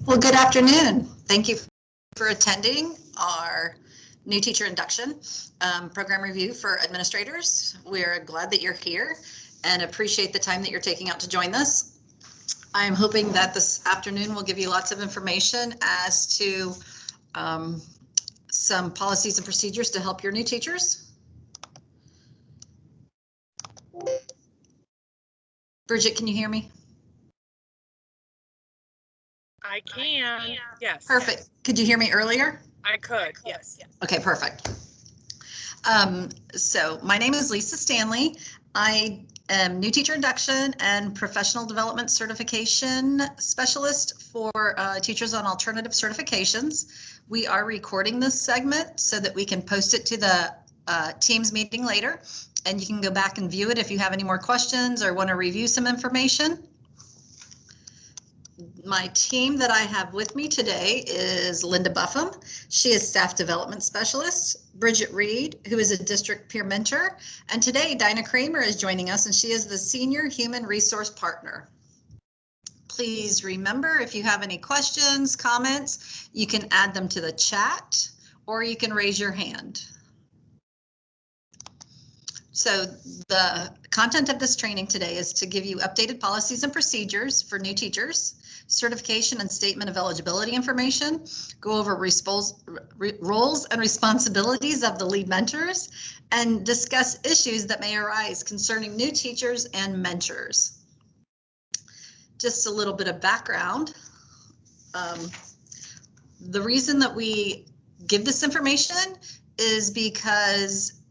Well, good afternoon. Thank you for attending our new teacher induction program review for administrators. We're glad that you're here and appreciate the time that you're taking out to join us. I'm hoping that this afternoon will give you lots of information as to some policies and procedures to help your new teachers. Bridget, can you hear me? I can, yes. Perfect. Could you hear me earlier? I could, yes. Okay, perfect. So my name is Lisa Stanley. I am new teacher induction and professional development certification specialist for teachers on alternative certifications. We are recording this segment so that we can post it to the Teams meeting later, and you can go back and view it if you have any more questions or want to review some information. My team that I have with me today is Linda Buffum. She is staff development specialist. Bridget Reed, who is a district peer mentor. And today Dinah Kramer is joining us, and she is the senior human resource partner. Please remember, if you have any questions, comments, you can add them to the chat or you can raise your hand. So the content of this training today is to give you updated policies and procedures for new teachers, certification and statement of eligibility information, go over roles and responsibilities of the lead mentors, and discuss issues that may arise concerning new teachers and mentors. Just a little bit of background. The reason that we give this information is because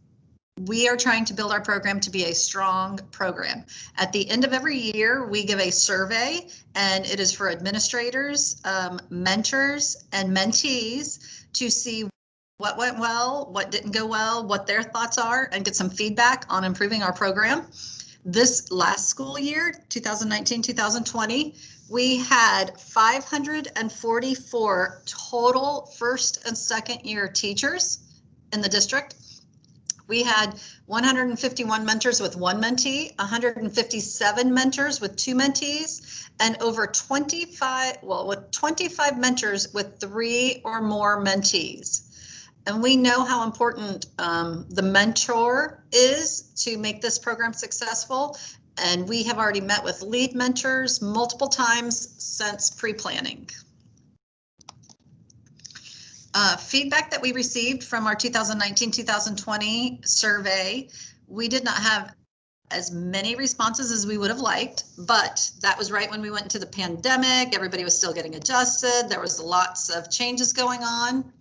we are trying to build our program to be a strong program. At the end of every year, we give a survey, and it is for administrators, mentors, and mentees to see what went well, what didn't go well, what their thoughts are, and get some feedback on improving our program. This last school year, 2019-2020, we had 544 total first and second year teachers in the district. We had 151 mentors with one mentee, 157 mentors with two mentees, and over 25 mentors with 3 or more mentees. And we know how important the mentor is to make this program successful. And we have already met with lead mentors multiple times since pre-planning. Feedback that we received from our 2019-2020 survey, we did not have as many responses as we would have liked, but that was right when we went into the pandemic. Everybody was still getting adjusted. There was lots of changes going on.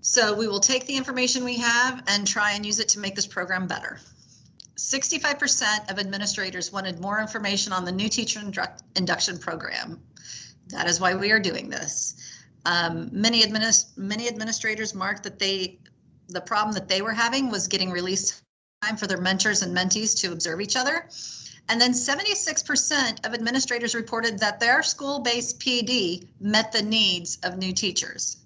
So we will take the information we have and try and use it to make this program better. 65% of administrators wanted more information on the new teacher induction program. That is why we are doing this. Many administrators marked that the problem that they were having was getting release time for their mentors and mentees to observe each other. And then 76% of administrators reported that their school-based PD met the needs of new teachers.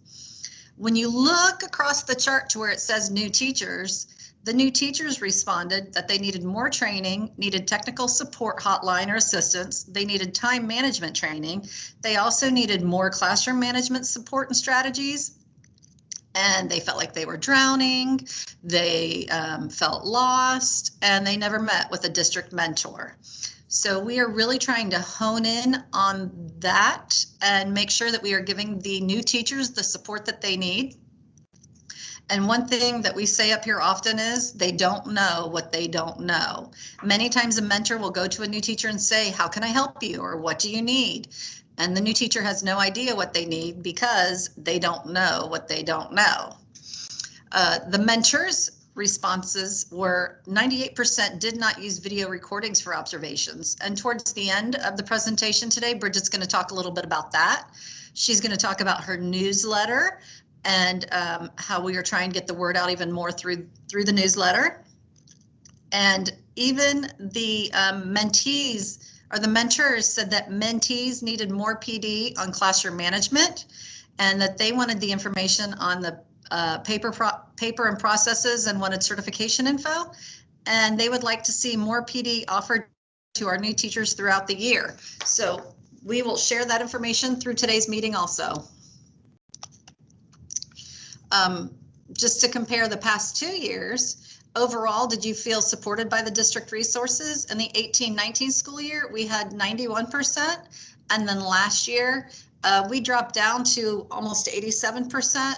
When you look across the chart to where it says new teachers, the new teachers responded that they needed more training, needed technical support hotline or assistance. They needed time management training. They also needed more classroom management support and strategies. And they felt like they were drowning. They felt lost, and they never met with a district mentor. So we are really trying to hone in on that and make sure that we are giving the new teachers the support that they need. And one thing that we say up here often is they don't know what they don't know. Many times a mentor will go to a new teacher and say, how can I help you? Or what do you need? And the new teacher has no idea what they need because they don't know what they don't know. The mentors' responses were 98% did not use video recordings for observations. And towards the end of the presentation today, Bridget's going to talk a little bit about that. She's going to talk about her newsletter and how we are trying to get the word out even more through the newsletter. And even the mentees or the mentors said that mentees needed more PD on classroom management and that they wanted the information on the paper and processes and wanted certification info. And they would like to see more PD offered to our new teachers throughout the year. So we will share that information through today's meeting also. Just to compare the past 2 years, overall, did you feel supported by the district resources? In the 18-19 school year, we had 91%. And then last year, we dropped down to almost 87%.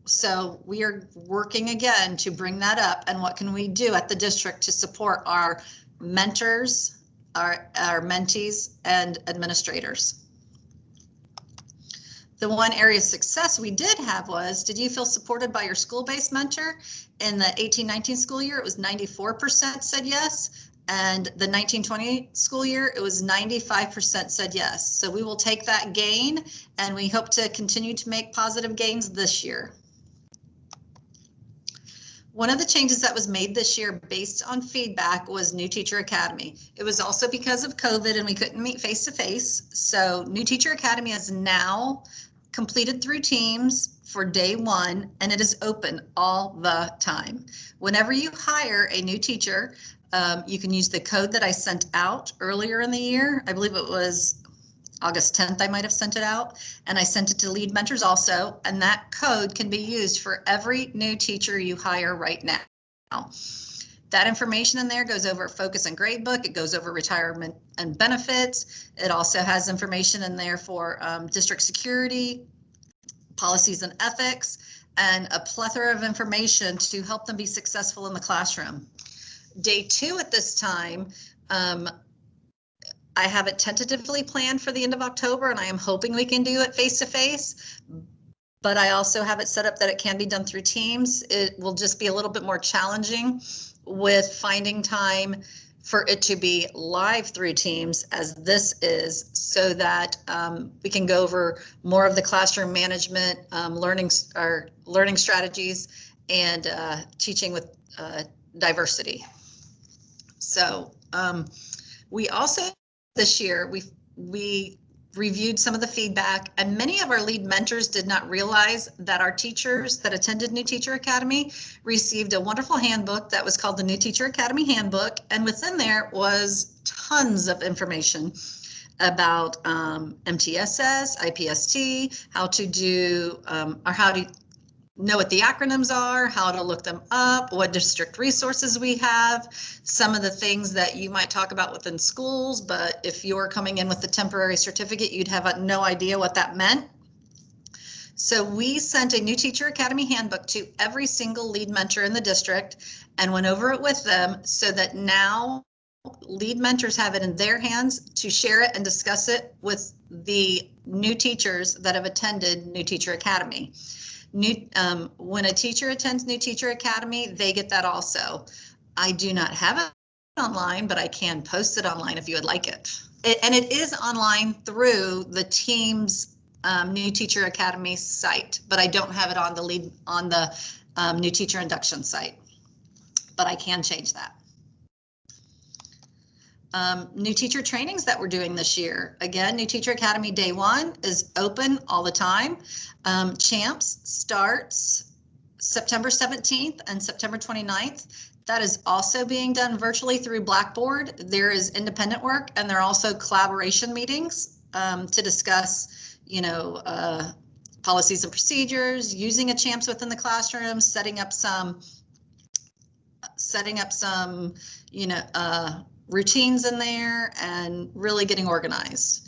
So we are working again to bring that up. And what can we do at the district to support our mentors, our mentees, and administrators? The one area of success we did have was, did you feel supported by your school-based mentor? In the 18-19 school year, it was 94% said yes. And the 19-20 school year, it was 95% said yes. So we will take that gain and we hope to continue to make positive gains this year. One of the changes that was made this year based on feedback was New Teacher Academy. It was also because of COVID and we couldn't meet face to face. So New Teacher Academy is now completed through Teams for day 1, and it is open all the time. Whenever you hire a new teacher, you can use the code that I sent out earlier in the year. I believe it was August 10th, I might have sent it out, and I sent it to lead mentors also, and that code can be used for every new teacher you hire right now. That information in there goes over focus and gradebook, it goes over retirement and benefits. It also has information in there for district security, policies and ethics, and a plethora of information to help them be successful in the classroom. Day 2 at this time, I have it tentatively planned for the end of October, and I am hoping we can do it face-to-face, but I also have it set up that it can be done through Teams. It will just be a little bit more challenging with finding time for it to be live through Teams as this is, so that we can go over more of the classroom management, learning strategies, and teaching with diversity. So we also, this year, we reviewed some of the feedback, and many of our lead mentors did not realize that our teachers that attended New Teacher Academy received a wonderful handbook that was called the New Teacher Academy Handbook, and within there was tons of information about MTSS, IPST, how to do, or how to know what the acronyms are, how to look them up, what district resources we have, some of the things that you might talk about within schools, but if you're coming in with a temporary certificate, you'd have no idea what that meant. So we sent a New Teacher Academy handbook to every single lead mentor in the district and went over it with them so that now lead mentors have it in their hands to share it and discuss it with the new teachers that have attended New Teacher Academy. When a teacher attends New Teacher Academy, they get that also. I do not have it online, but I can post it online if you would like it. And it is online through the Teams New Teacher Academy site, but I don't have it on the New Teacher Induction site, but I can change that. New teacher trainings that we're doing this year. Again, New Teacher Academy Day 1 is open all the time. Champs starts September 17th and September 29th. That is also being done virtually through Blackboard. There is independent work, and there are also collaboration meetings to discuss, policies and procedures, using a Champs within the classroom, setting up some, routines in there, and really getting organized.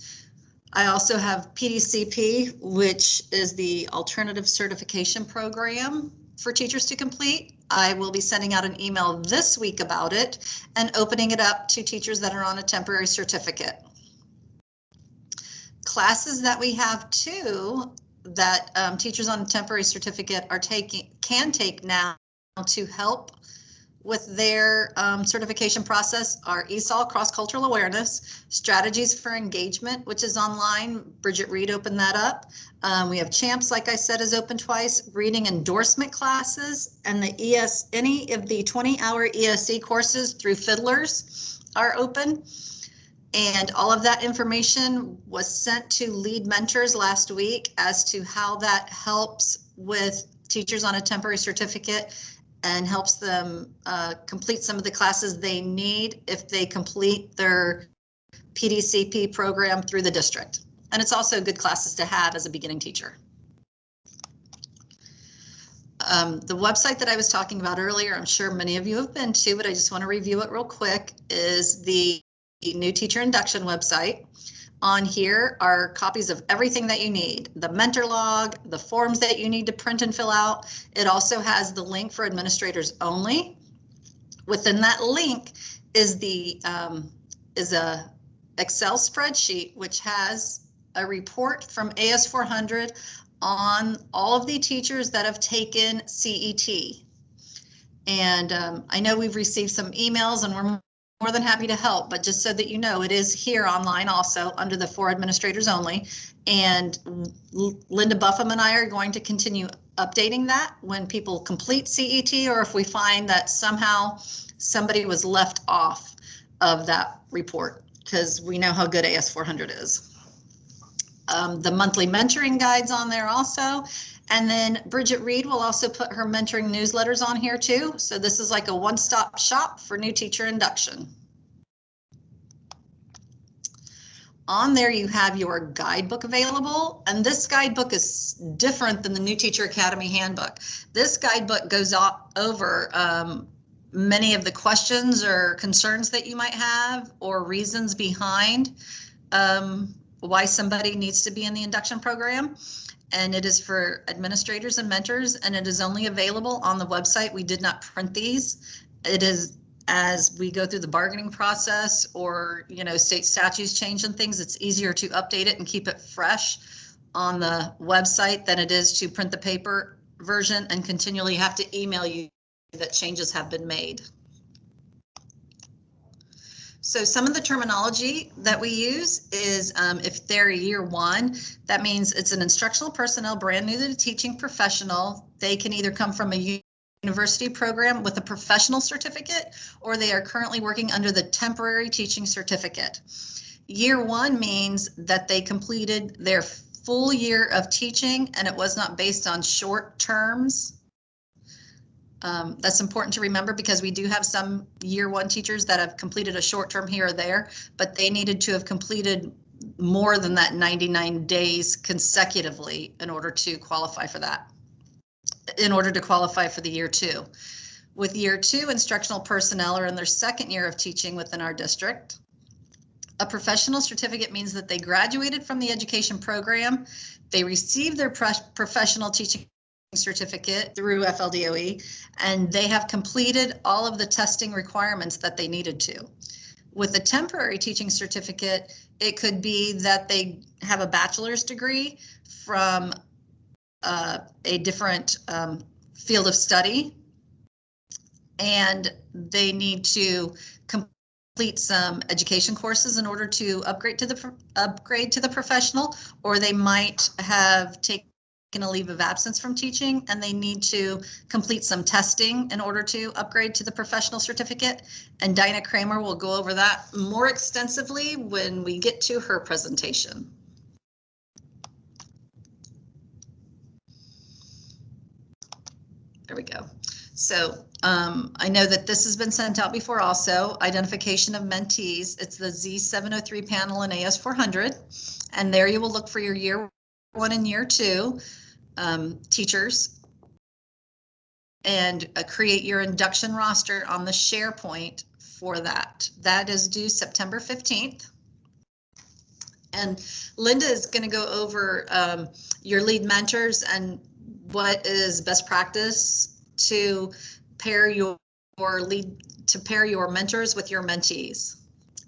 I also have PDCP, which is the Alternative Certification Program for teachers to complete. I will be sending out an email this week about it and opening it up to teachers that are on a temporary certificate. Classes that we have too, that teachers on a temporary certificate can take now to help with their certification process are ESOL, Cross-Cultural Awareness, Strategies for Engagement, which is online. Bridget Reed opened that up. We have Champs, like I said, is open twice. Reading endorsement classes, and any of the 20-hour ESE courses through Fiddlers are open. And all of that information was sent to lead mentors last week as to how that helps with teachers on a temporary certificate and helps them complete some of the classes they need if they complete their PDCP program through the district. And it's also good classes to have as a beginning teacher. The website that I was talking about earlier, I'm sure many of you have been to, but I just want to review it real quick, is the new teacher induction website. On here are copies of everything that you need, the mentor log, the forms that you need to print and fill out. It also has the link for administrators only. Within that link is a Excel spreadsheet, which has a report from AS400 on all of the teachers that have taken CET. And I know we've received some emails and we're more than happy to help, but just so that you know, it is here online also under the for administrators only. And Linda Buffum and I are going to continue updating that when people complete CET, or if we find that somehow somebody was left off of that report, because we know how good AS400 is. The monthly mentoring guides on there also. And then Bridget Reed will also put her mentoring newsletters on here too. So this is like a one-stop shop for new teacher induction. On there you have your guidebook available, and this guidebook is different than the New Teacher Academy handbook. This guidebook goes over many of the questions or concerns that you might have, or reasons behind why somebody needs to be in the induction program. And it is for administrators and mentors, and it is only available on the website. We did not print these. It is, as we go through the bargaining process, or state statutes change and things, it's easier to update it and keep it fresh on the website than it is to print the paper version and continually have to email you that changes have been made. So some of the terminology that we use is if they're year one, that means it's an instructional personnel brand new to the teaching professional. They can either come from a university program with a professional certificate, or they are currently working under the temporary teaching certificate. Year one means that they completed their full year of teaching and it was not based on short terms. That's important to remember, because we do have some year one teachers that have completed a short term here or there, but they needed to have completed more than that 99 days consecutively in order to qualify for that, in order to qualify for the year two. With year two, instructional personnel are in their second year of teaching within our district. A professional certificate means that they graduated from the education program, they received their professional teaching certificate through FLDOE, and they have completed all of the testing requirements that they needed to. With a temporary teaching certificate, it could be that they have a bachelor's degree from a different field of study, and they need to complete some education courses in order to upgrade to the professional, or they might have taken a leave of absence from teaching and they need to complete some testing in order to upgrade to the professional certificate. And Dinah Kramer will go over that more extensively when we get to her presentation. There we go. So I know that this has been sent out before also, identification of mentees. It's the Z703 panel in AS400. And there you will look for your year one and year two teachers, and create your induction roster on the SharePoint for that. That is due September 15th. And Linda is going to go over your lead mentors and what is best practice to pair your mentors with your mentees.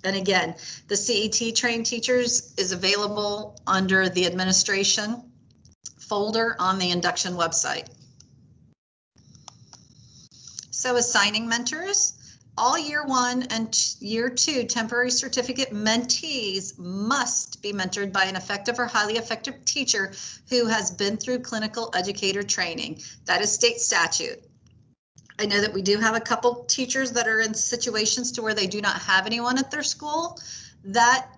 And again, the CET trained teachers is available under the administration folder on the induction website. So assigning mentors, all year one and year two temporary certificate mentees must be mentored by an effective or highly effective teacher who has been through clinical educator training. That is state statute. I know that we do have a couple teachers that are in situations to where they do not have anyone at their school that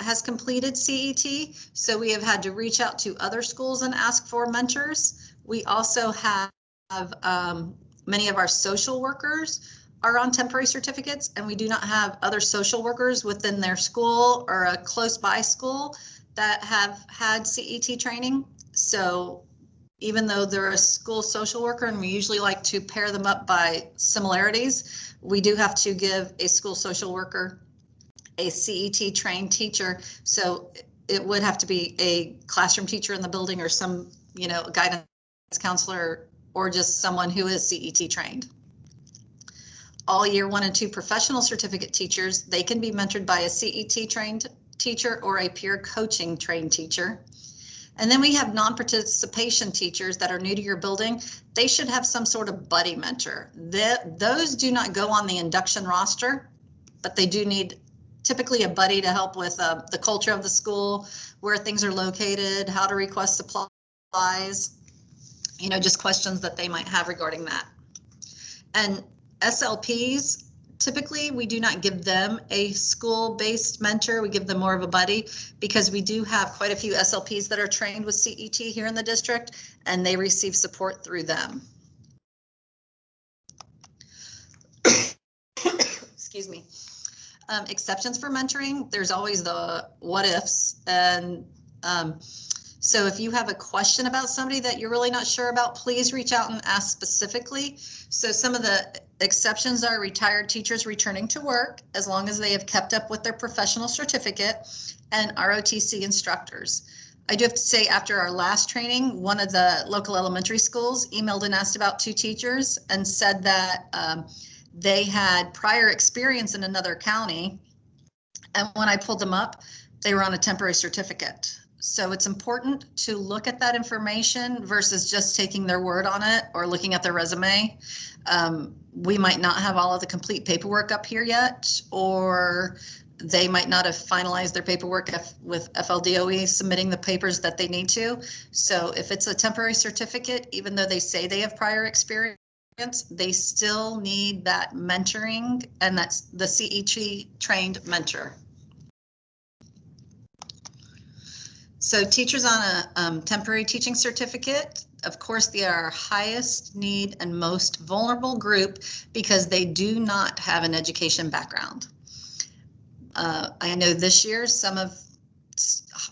has completed CET, so we have had to reach out to other schools and ask for mentors. We also have many of our social workers are on temporary certificates, and we do not have other social workers within their school or a close by school that have had CET training. So even though they're a school social worker and we usually like to pair them up by similarities, we do have to give a school social worker a CET trained teacher. So it would have to be a classroom teacher in the building or some, guidance counselor or just someone who is CET trained. All year 1 and 2 professional certificate teachers, they can be mentored by a CET trained teacher or a peer coaching trained teacher. And then we have non-participation teachers that are new to your building. They should have some sort of buddy mentor. Those do not go on the induction roster, but they do need typically a buddy to help with the culture of the school, where things are located, how to request supplies, just questions that they might have regarding that. And SLPs, typically we do not give them a school-based mentor. We give them more of a buddy because we do have quite a few SLPs that are trained with CET here in the district, and they receive support through them. Excuse me. Exceptions for mentoring, there's always the what ifs. And so if you have a question about somebody that you're really not sure about, please reach out and ask specifically. So some of the exceptions are retired teachers returning to work, as long as they have kept up with their professional certificate, and ROTC instructors. I do have to say, after our last training, one of the local elementary schools emailed and asked about 2 teachers and said that they had prior experience in another county. And when I pulled them up, they were on a temporary certificate. So it's important to look at that information versus just taking their word on it or looking at their resume. We might not have all of the complete paperwork up here yet, or they might not have finalized their paperwork with FLDOE submitting the papers that they need to. So if it's a temporary certificate, even though they say they have prior experience, they still need that mentoring, and that's the CET trained mentor. So teachers on a temporary teaching certificate, of course, they are our highest need and most vulnerable group because they do not have an education background. I know this year some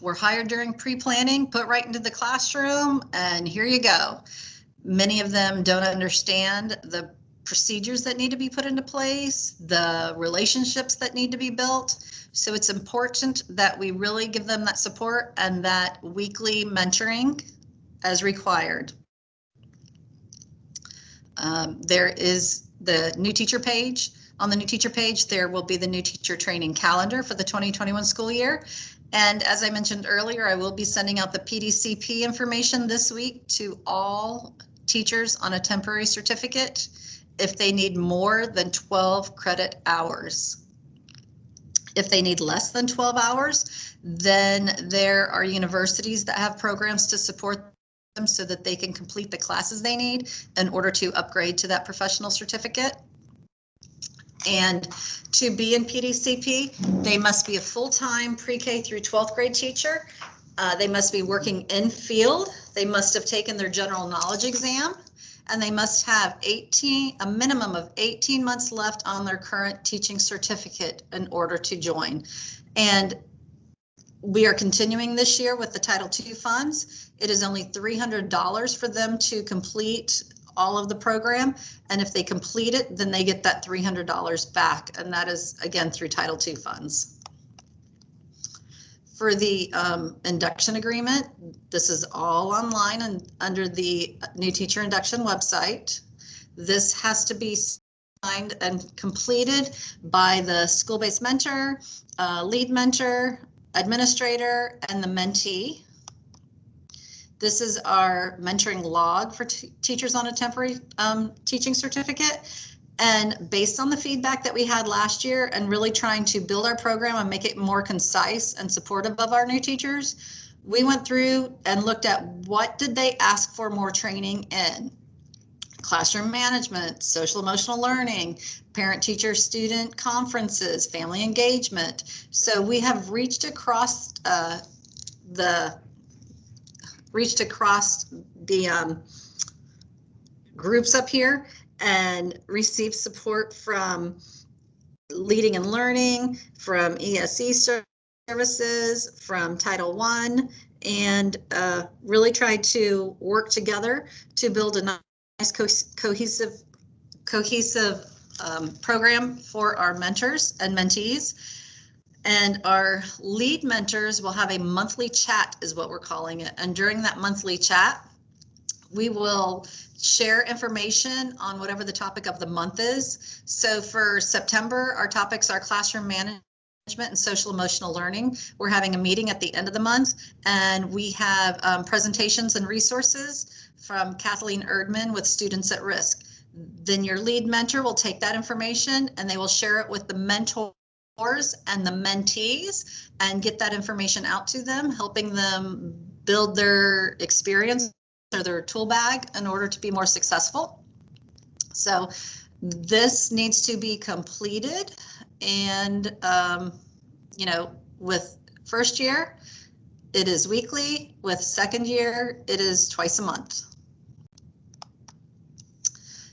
were hired during pre-planning, put right into the classroom, and here you go. Many of them don't understand the procedures that need to be put into place, the relationships that need to be built. So it's important that we really give them that support and that weekly mentoring as required. There is the new teacher page. On the new teacher page, there will be the new teacher training calendar for the 2021 school year. And as I mentioned earlier, I will be sending out the PDCP information this week to all teachers on a temporary certificate if they need more than 12 credit hours. If they need less than 12 hours, then there are universities that have programs to support them so that they can complete the classes they need in order to upgrade to that professional certificate. And to be in PDCP, they must be a full-time pre-K through 12th grade teacher. They must be working in field. They must have taken their general knowledge exam, and they must have a minimum of 18 months left on their current teaching certificate in order to join. And we are continuing this year with the Title II funds. It is only $300 for them to complete all of the program. And if they complete it, then they get that $300 back. And that is, again, through Title II funds. For the induction agreement, this is all online and under the new teacher induction website. This has to be signed and completed by the school-based mentor, lead mentor, administrator, and the mentee. This is our mentoring log for teachers on a temporary teaching certificate. And based on the feedback that we had last year and really trying to build our program and make it more concise and supportive of our new teachers, we went through and looked at what did they ask for more training in. Classroom management, social emotional learning, parent teacher student conferences, family engagement. So we have reached across the groups up here and received support from Leading and Learning, from ESE services, from Title I, and really tried to work together to build a nice cohesive program for our mentors and mentees. And our lead mentors will have a monthly chat, is what we're calling it. And during that monthly chat, we will share information on whatever the topic of the month is. So for September, our topics are classroom management and social emotional learning. We're having a meeting at the end of the month, and we have presentations and resources from Kathleen Erdman with Students at Risk. Then your lead mentor will take that information and they will share it with the mentors and the mentees and get that information out to them, helping them build their experience or their tool bag in order to be more successful. So this needs to be completed, and you know, with first year it is weekly, with second year it is twice a month.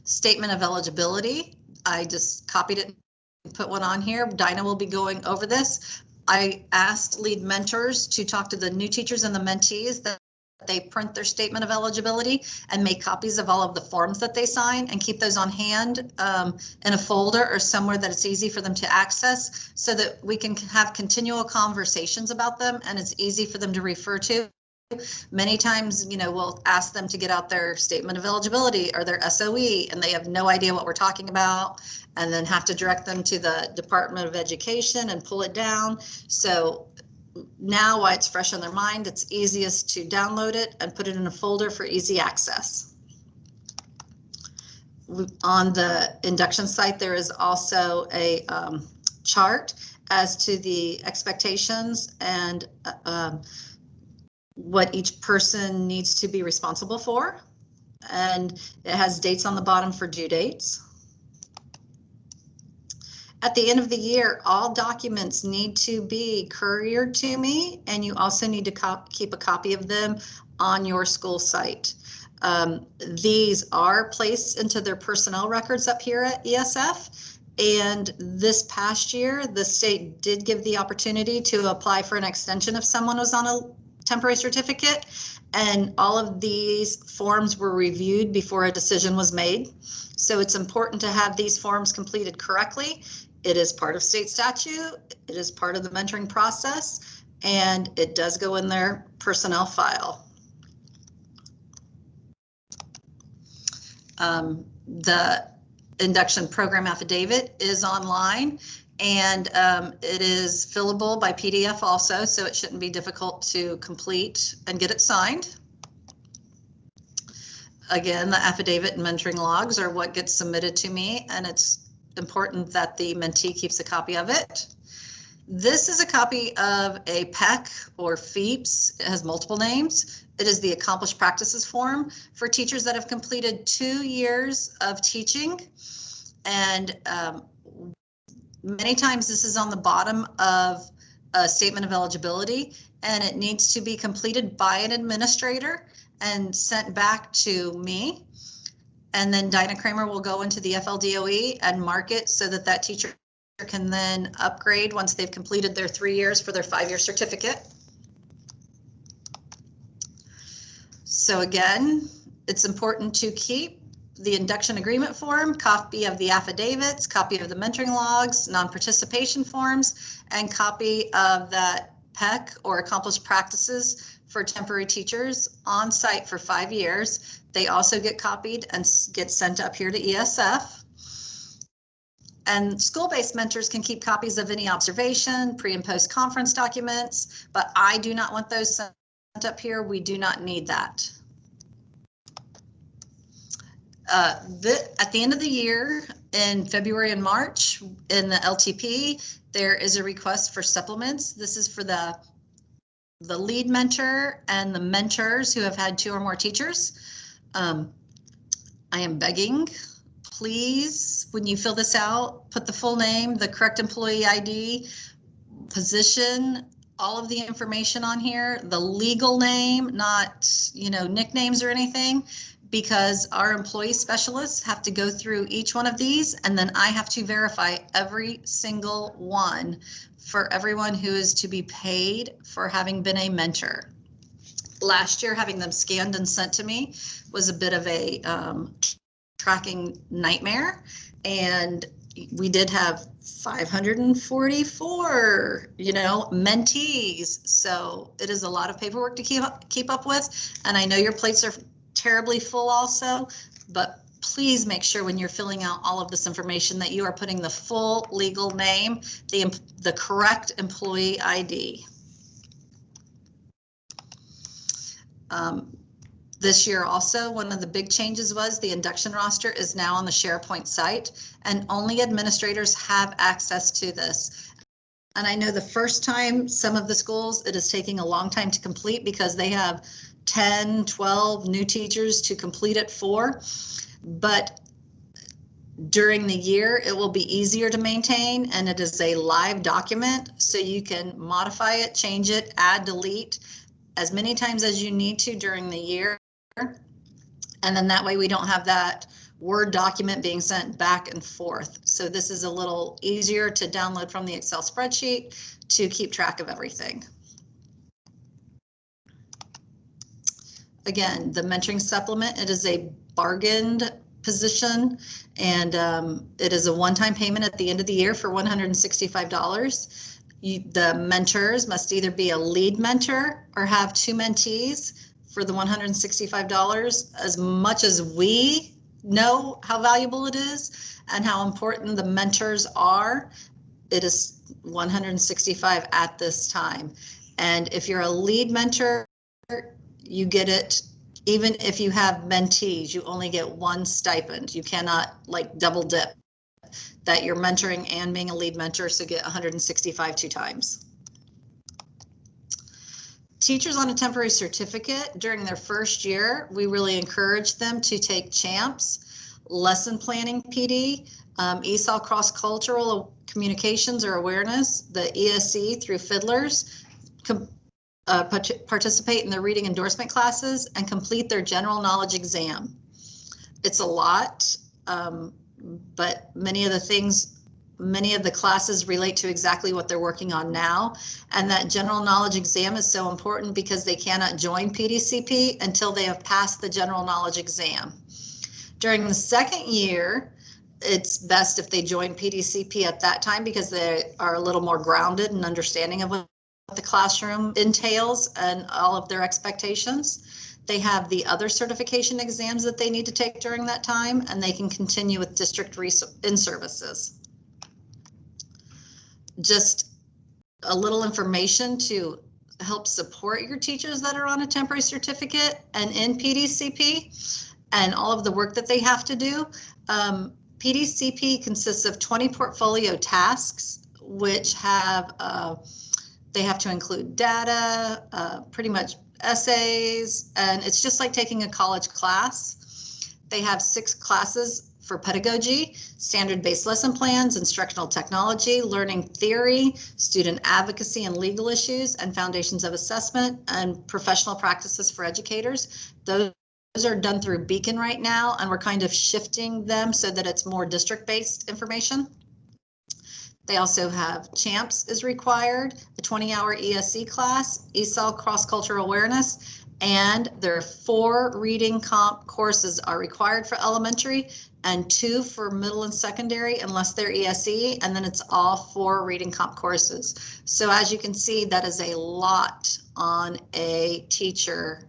Statement of eligibility, I just copied it and put one on here. Dinah will be going over this. I asked lead mentors to talk to the new teachers and the mentees that they print their statement of eligibility and make copies of all of the forms that they sign and keep those on hand in a folder or somewhere that it's easy for them to access, so that we can have continual conversations about them and it's easy for them to refer to. Many times, you know, we'll ask them to get out their statement of eligibility or their SOE and they have no idea what we're talking about, and then have to direct them to the Department of Education and pull it down. So now, while it's fresh on their mind, it's easiest to download it and put it in a folder for easy access. On the Induction site, there is also a chart as to the expectations and what each person needs to be responsible for. And it has dates on the bottom for due dates. At the end of the year, all documents need to be couriered to me, and you also need to keep a copy of them on your school site. These are placed into their personnel records up here at ESF. And this past year, the state did give the opportunity to apply for an extension if someone was on a temporary certificate, and all of these forms were reviewed before a decision was made. So it's important to have these forms completed correctly. It is part of state statute, it is part of the mentoring process, and it does go in their personnel file. The induction program affidavit is online, and it is fillable by PDF also, so it shouldn't be difficult to complete and get it signed. Again, the affidavit and mentoring logs are what gets submitted to me, and it's important that the mentee keeps a copy of it. This is a copy of a PEC or FEEPS. It has multiple names. It is the Accomplished Practices form for teachers that have completed 2 years of teaching. And many times this is on the bottom of a statement of eligibility, and it needs to be completed by an administrator and sent back to me. And then Dinah Kramer will go into the FLDOE and mark it so that that teacher can then upgrade once they've completed their 3 years for their 5-year certificate. So again, it's important to keep the induction agreement form, copy of the affidavits, copy of the mentoring logs, non-participation forms, and copy of that PEC or accomplished practices for temporary teachers on site for 5 years. They also get copied and get sent up here to ESF. And school-based mentors can keep copies of any observation, pre and post conference documents, but I do not want those sent up here. We do not need that. At the end of the year, in February and March, in the LTP, there is a request for supplements. This is for the lead mentor and the mentors who have had 2 or more teachers. I am begging, please, when you fill this out, put the full name, the correct employee ID, position, all of the information on here, the legal name, not, you know, nicknames or anything, because our employee specialists have to go through each one of these, and then I have to verify every single one for everyone who is to be paid for having been a mentor. Last year, having them scanned and sent to me was a bit of a tracking nightmare, and we did have 544, mentees. So it is a lot of paperwork to keep up with. And I know your plates are terribly full also, but please make sure when you're filling out all of this information that you are putting the full legal name, the correct employee ID. This year also, one of the big changes was the induction roster is now on the SharePoint site, and only administrators have access to this. And I know the first time some of the schools, it is taking a long time to complete because they have 10, 12 new teachers to complete it for. But during the year, it will be easier to maintain, and it is a live document, so you can modify it, change it, add, delete as many times as you need to during the year. And then that way we don't have that Word document being sent back and forth. So this is a little easier to download from the Excel spreadsheet to keep track of everything. Again, the mentoring supplement, it is a bargained position, and it is a one-time payment at the end of the year for $165. The mentors must either be a lead mentor or have 2 mentees for the $165. As much as we know how valuable it is and how important the mentors are, it is $165 at this time. And if you're a lead mentor, you get it. Even if you have mentees, you only get 1 stipend. You cannot like double dip that you're mentoring and being a lead mentor, so get 165 2 times. Teachers on a temporary certificate during their first year, we really encourage them to take CHAMPS, lesson planning PD, ESOL cross-cultural communications or awareness, the ESE through Fiddlers, participate in the reading endorsement classes, and complete their general knowledge exam. It's a lot, but many of the classes relate to exactly what they're working on now. And that general knowledge exam is so important because they cannot join PDCP until they have passed the general knowledge exam. During the second year, it's best if they join PDCP at that time because they are a little more grounded and understanding of what the classroom entails and all of their expectations. They have the other certification exams that they need to take during that time, and they can continue with district in-services. Just a little information to help support your teachers that are on a temporary certificate and in PDCP and all of the work that they have to do. PDCP consists of 20 portfolio tasks, which have, they have to include data, pretty much essays, and it's just like taking a college class. They have 6 classes for pedagogy, standard-based lesson plans, instructional technology, learning theory, student advocacy and legal issues, and foundations of assessment, and professional practices for educators. Those are done through Beacon right now, and we're kind of shifting them so that it's more district-based information. They also have CHAMPS is required, the 20-hour ESE class, ESOL cross-cultural awareness, and there are 4 reading comp courses are required for elementary and 2 for middle and secondary unless they're ESE, and then it's all 4 reading comp courses. So as you can see, that is a lot on a teacher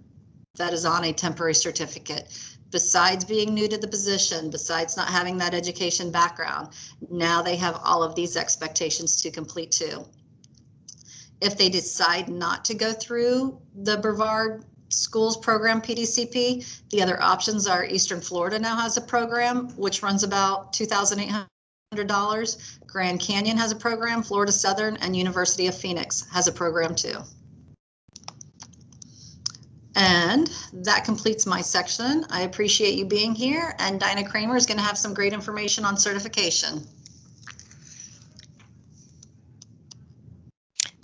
that is on a temporary certificate. Besides being new to the position, besides not having that education background, now they have all of these expectations to complete too. If they decide not to go through the Brevard Schools program PDCP, the other options are Eastern Florida now has a program which runs about $2,800. Grand Canyon has a program, Florida Southern, and University of Phoenix has a program too. And that completes my section. I appreciate you being here, and Dinah Kramer is going to have some great information on certification.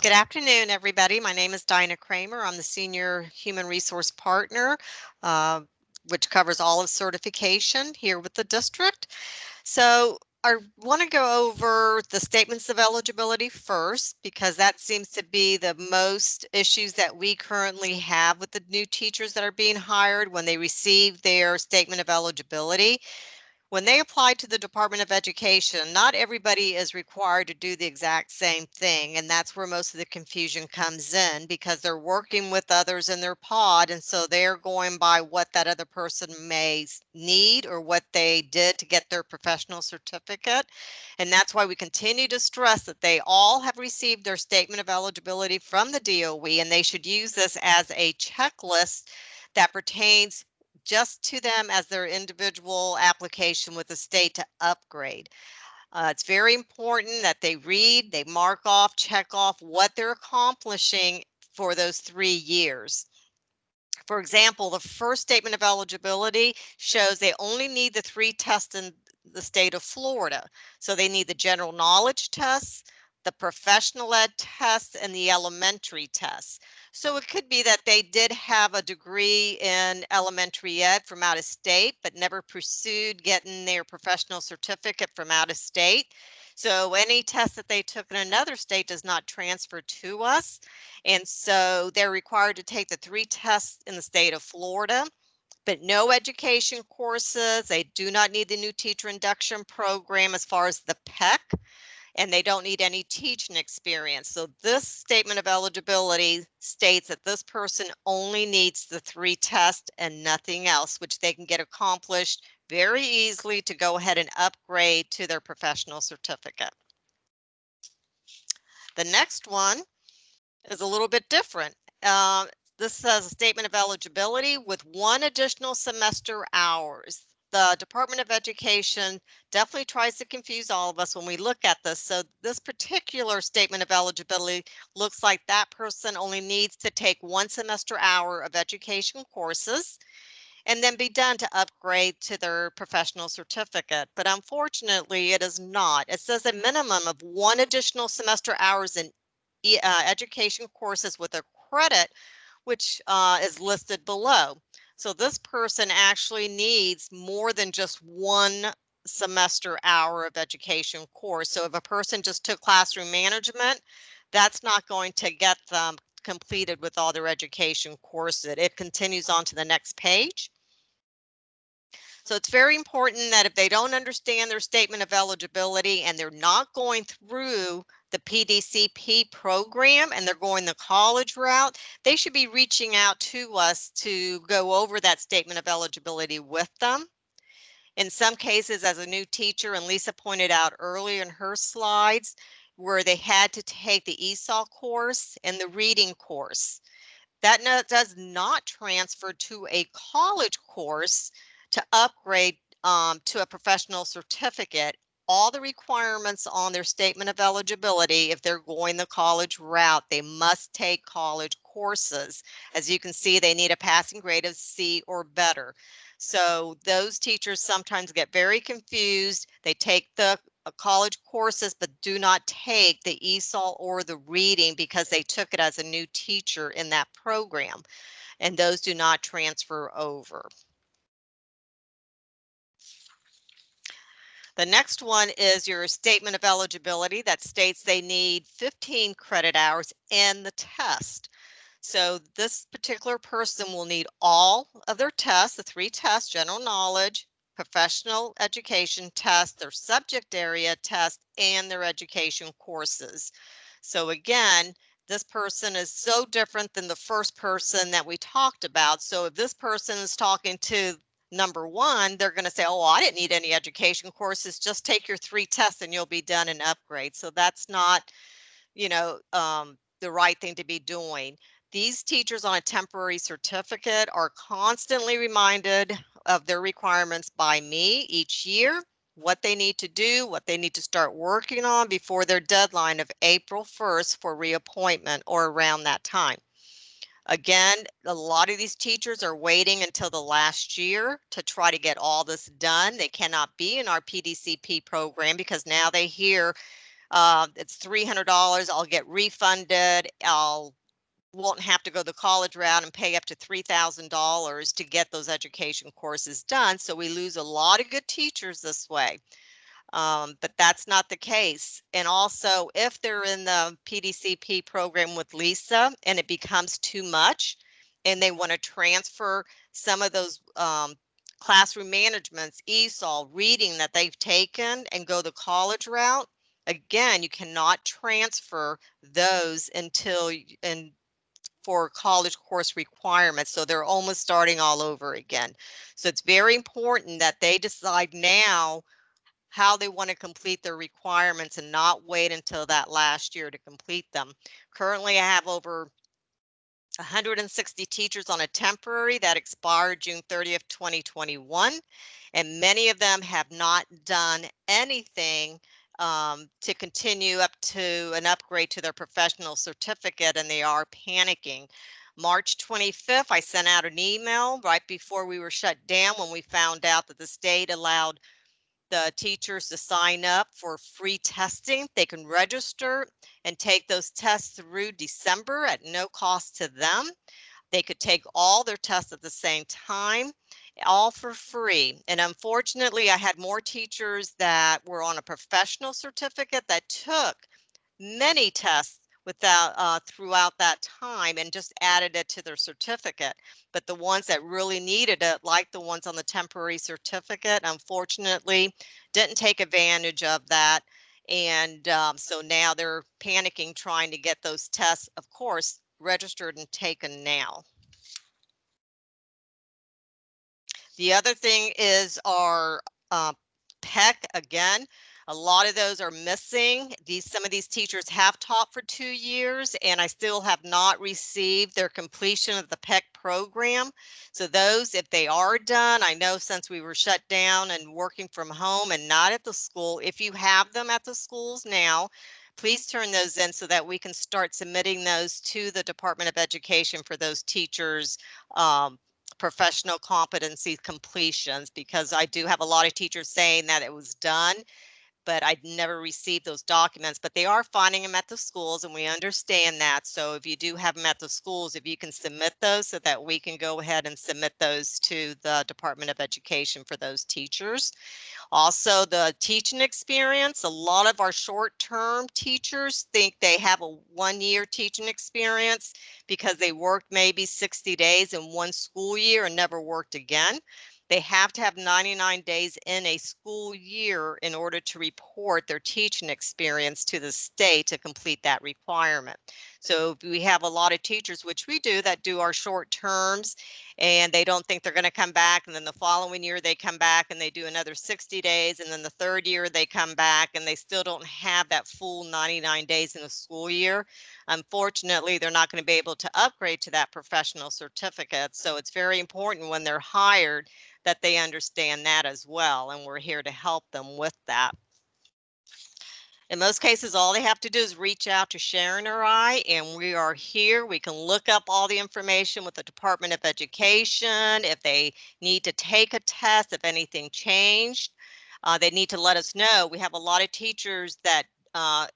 Good afternoon, everybody. My name is Dinah Kramer. I'm the Senior Human Resource Partner which covers all of certification here with the district. So I want to go over the statements of eligibility first, because that seems to be the most issues that we currently have with the new teachers that are being hired when they receive their statement of eligibility. When they apply to the Department of Education, not everybody is required to do the exact same thing, and that's where most of the confusion comes in, because they're working with others in their pod, and so they're going by what that other person may need or what they did to get their professional certificate. And that's why we continue to stress that they all have received their statement of eligibility from the DOE, and they should use this as a checklist that pertains just to them as their individual application with the state to upgrade. It's very important that they read, they mark off, check off what they're accomplishing for those 3 years. For example, the first statement of eligibility shows they only need the 3 tests in the state of Florida. So they need the general knowledge tests, the professional ed tests, and the elementary tests. So it could be that they did have a degree in elementary ed from out of state, but never pursued getting their professional certificate from out of state. So any test that they took in another state does not transfer to us. And so they're required to take the 3 tests in the state of Florida, but no education courses. They do not need the new teacher induction program as far as the PEC, and they don't need any teaching experience. So this statement of eligibility states that this person only needs the 3 tests and nothing else, which they can get accomplished very easily to go ahead and upgrade to their professional certificate. The next one is a little bit different. This says a statement of eligibility with 1 additional semester hours. The Department of Education definitely tries to confuse all of us when we look at this. So this particular statement of eligibility looks like that person only needs to take 1 semester hour of education courses and then be done to upgrade to their professional certificate. But unfortunately, it is not. It says a minimum of 1 additional semester hours in education courses with a credit, which is listed below. So this person actually needs more than just 1 semester hour of education course. So if a person just took classroom management, that's not going to get them completed with all their education courses. It continues on to the next page. So it's very important that if they don't understand their statement of eligibility and they're not going through the PDCP program and they're going the college route, they should be reaching out to us to go over that statement of eligibility with them. In some cases, as a new teacher, and Lisa pointed out earlier in her slides, where they had to take the ESOL course and the reading course. That does not transfer to a college course to upgrade to a professional certificate. All the requirements on their statement of eligibility, if they're going the college route, they must take college courses. As you can see, they need a passing grade of C or better. So those teachers sometimes get very confused. They take the college courses, but do not take the ESOL or the reading because they took it as a new teacher in that program, and those do not transfer over. The next one is your statement of eligibility that states they need 15 credit hours in the test. So this particular person will need all of their tests, the 3 tests, general knowledge, professional education test, their subject area test, and their education courses. So again, this person is so different than the first person that we talked about. So if this person is talking to number 1, they're going to say, oh, I didn't need any education courses, just take your 3 tests and you'll be done and upgrade. So that's not, the right thing to be doing. These teachers on a temporary certificate are constantly reminded of their requirements by me each year, what they need to do, what they need to start working on before their deadline of April 1st for reappointment or around that time. Again, a lot of these teachers are waiting until the last year to try to get all this done. They cannot be in our PDCP program because now they hear it's $300, I'll get refunded, I'll won't have to go the college route and pay up to $3,000 to get those education courses done. So we lose a lot of good teachers this way. But that's not the case. And also, if they're in the PDCP program with Lisa and it becomes too much and they want to transfer some of those classroom managements, ESOL, reading that they've taken and go the college route, again, you cannot transfer those until for college course requirements. So they're almost starting all over again. So it's very important that they decide now how they want to complete their requirements and not wait until that last year to complete them. Currently, I have over 160 teachers on a temporary that expired June 30th, 2021, and many of them have not done anything to continue up to an upgrade to their professional certificate, and they are panicking. March 25th, I sent out an email right before we were shut down when we found out that the state allowed the teachers to sign up for free testing. They can register and take those tests through December at no cost to them. They could take all their tests at the same time, all for free. And unfortunately, I had more teachers that were on a professional certificate that took many tests without throughout that time and just added it to their certificate. But the ones that really needed it, like the ones on the temporary certificate, unfortunately didn't take advantage of that. And so now they're panicking trying to get those tests, of course, registered and taken now. The other thing is our PEC. Again, a lot of those are missing. Some of these teachers have taught for 2 years and I still have not received their completion of the PEC program. So those, if they are done, I know since we were shut down and working from home and not at the school, if you have them at the schools now, please turn those in so that we can start submitting those to the Department of Education for those teachers' professional competency completions, because I do have a lot of teachers saying that it was done, but I'd never received those documents. But they are finding them at the schools and we understand that. So if you do have them at the schools, if you can submit those so that we can go ahead and submit those to the Department of Education for those teachers. Also, the teaching experience. A lot of our short-term teachers think they have a 1-year teaching experience because they worked maybe 60 days in one school year and never worked again. They have to have 99 days in a school year in order to report their teaching experience to the state to complete that requirement. So we have a lot of teachers, which we do, that do our short terms and they don't think they're going to come back, and then the following year they come back and they do another 60 days, and then the third year they come back and they still don't have that full 99 days in the school year. Unfortunately, they're not going to be able to upgrade to that professional certificate. So it's very important when they're hired that they understand that as well, and we're here to help them with that. In most cases, all they have to do is reach out to Sharon or I, and we are here. We can look up all the information with the Department of Education. If they need to take a test, if anything changed, they need to let us know. We have a lot of teachers that,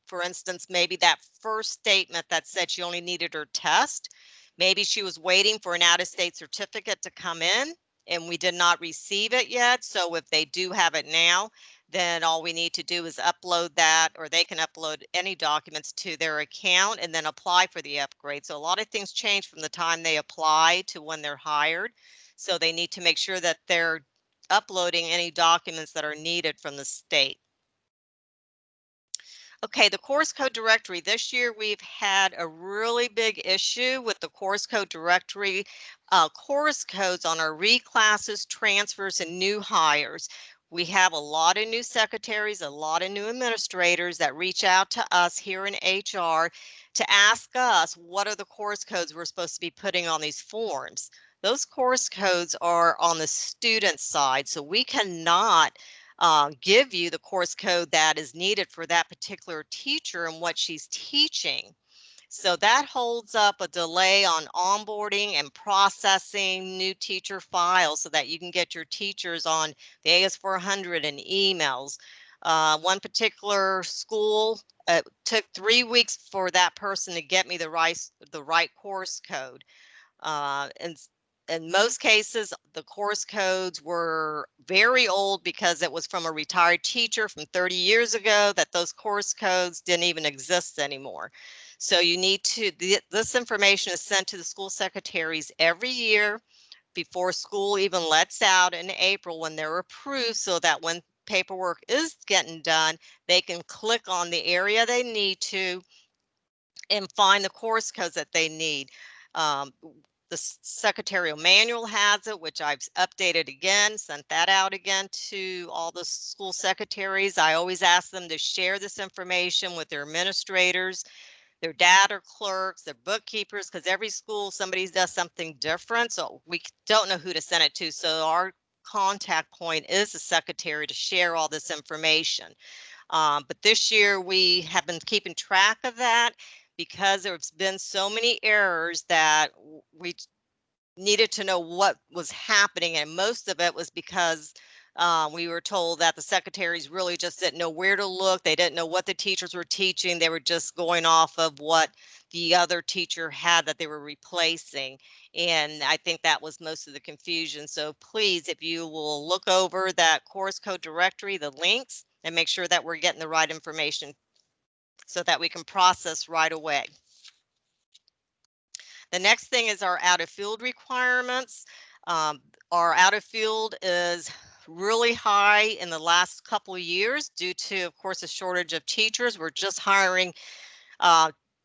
for instance, maybe that first statement that said she only needed her test, maybe she was waiting for an out-of-state certificate to come in and we did not receive it yet. So if they do have it now, then all we need to do is upload that, or they can upload any documents to their account and then apply for the upgrade. So a lot of things change from the time they apply to when they're hired. So they need to make sure that they're uploading any documents that are needed from the state. Okay, the course code directory. This year we've had a really big issue with the course code directory, course codes on our reclasses, transfers, and new hires. We have a lot of new secretaries, a lot of new administrators that reach out to us here in HR to ask us what are the course codes we're supposed to be putting on these forms. Those course codes are on the student side, so we cannot give you the course code that is needed for that particular teacher and what she's teaching. So that holds up a delay on onboarding and processing new teacher files so that you can get your teachers on the AS400 and emails. One particular school, it took 3 weeks for that person to get me the right course code. And in most cases, the course codes were very old because it was from a retired teacher from 30 years ago that those course codes didn't even exist anymore. So you need to, this information is sent to the school secretaries every year before school even lets out in April when they're approved, so that when paperwork is getting done, they can click on the area they need to and find the course codes that they need. The secretarial manual has it, which I've updated again, sent that out again to all the school secretaries. I always ask them to share this information with their administrators, their data clerks, their bookkeepers, because every school, somebody does something different. So we don't know who to send it to. So our contact point is the secretary to share all this information. But this year we have been keeping track of that because there's been so many errors that we needed to know what was happening, and most of it was because we were told that the secretaries really just didn't know where to look. They didn't know what the teachers were teaching. They were just going off of what the other teacher had that they were replacing. And I think that was most of the confusion. So please, if you will look over that course code directory, the links, and make sure that we're getting the right information so that we can process right away. The next thing is our out of field requirements. Our out of field is really high in the last couple of years due to, of course, a shortage of teachers. We're just hiring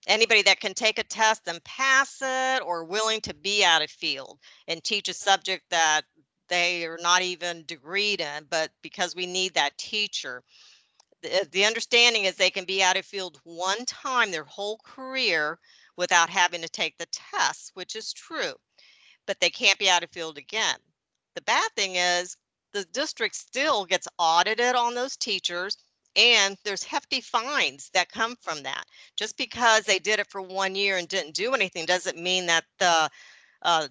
anybody that can take a test and pass it or willing to be out of field and teach a subject that they are not even degreed in, but because we need that teacher. The understanding is they can be out of field one time their whole career without having to take the test, which is true, but they can't be out of field again. The bad thing is the district still gets audited on those teachers, and there's hefty fines that come from that. Just because they did it for 1 year and didn't do anything doesn't mean that the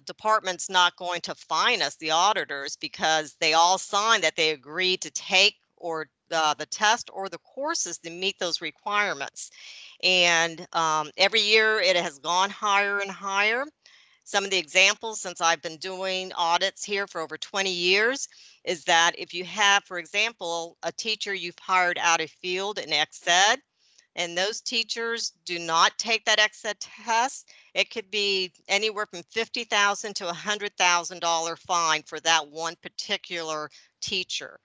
department's not going to fine us, the auditors, because they all signed that they agreed to take or the test or the courses to meet those requirements. And every year it has gone higher and higher. Some of the examples, since I've been doing audits here for over 20 years, is that if you have, for example, a teacher you've hired out of field in Ed, and those teachers do not take that EXED test, it could be anywhere from $50,000 to $100,000 fine for that one particular teacher.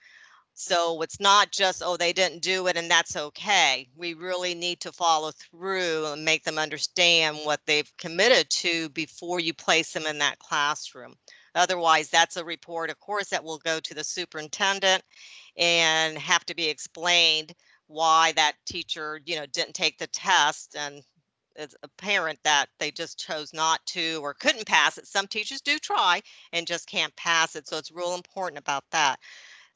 So it's not just, oh, they didn't do it and that's okay. We really need to follow through and make them understand what they've committed to before you place them in that classroom. Otherwise, that's a report, of course, that will go to the superintendent and have to be explained why that teacher, didn't take the test, and it's apparent that they just chose not to or couldn't pass it. Some teachers do try and just can't pass it. So it's real important about that.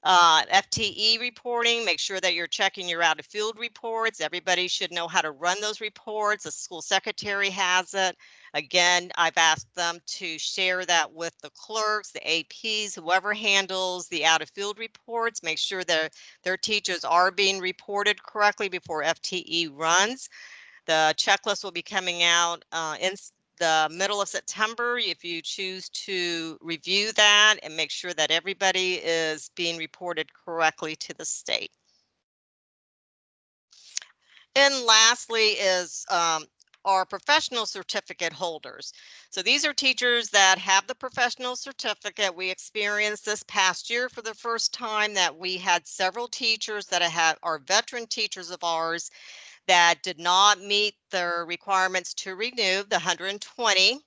FTE reporting, make sure that you're checking your out of field reports. Everybody should know how to run those reports. The school secretary has it. Again, I've asked them to share that with the clerks, the APs, whoever handles the out of field reports. Make sure that their teachers are being reported correctly before FTE runs. The checklist will be coming out in the middle of September if you choose to review that and make sure that everybody is being reported correctly to the state. And lastly is our professional certificate holders. So these are teachers that have the professional certificate. We experienced this past year for the first time that we had several teachers that are veteran teachers of ours that did not meet the requirements to renew the 120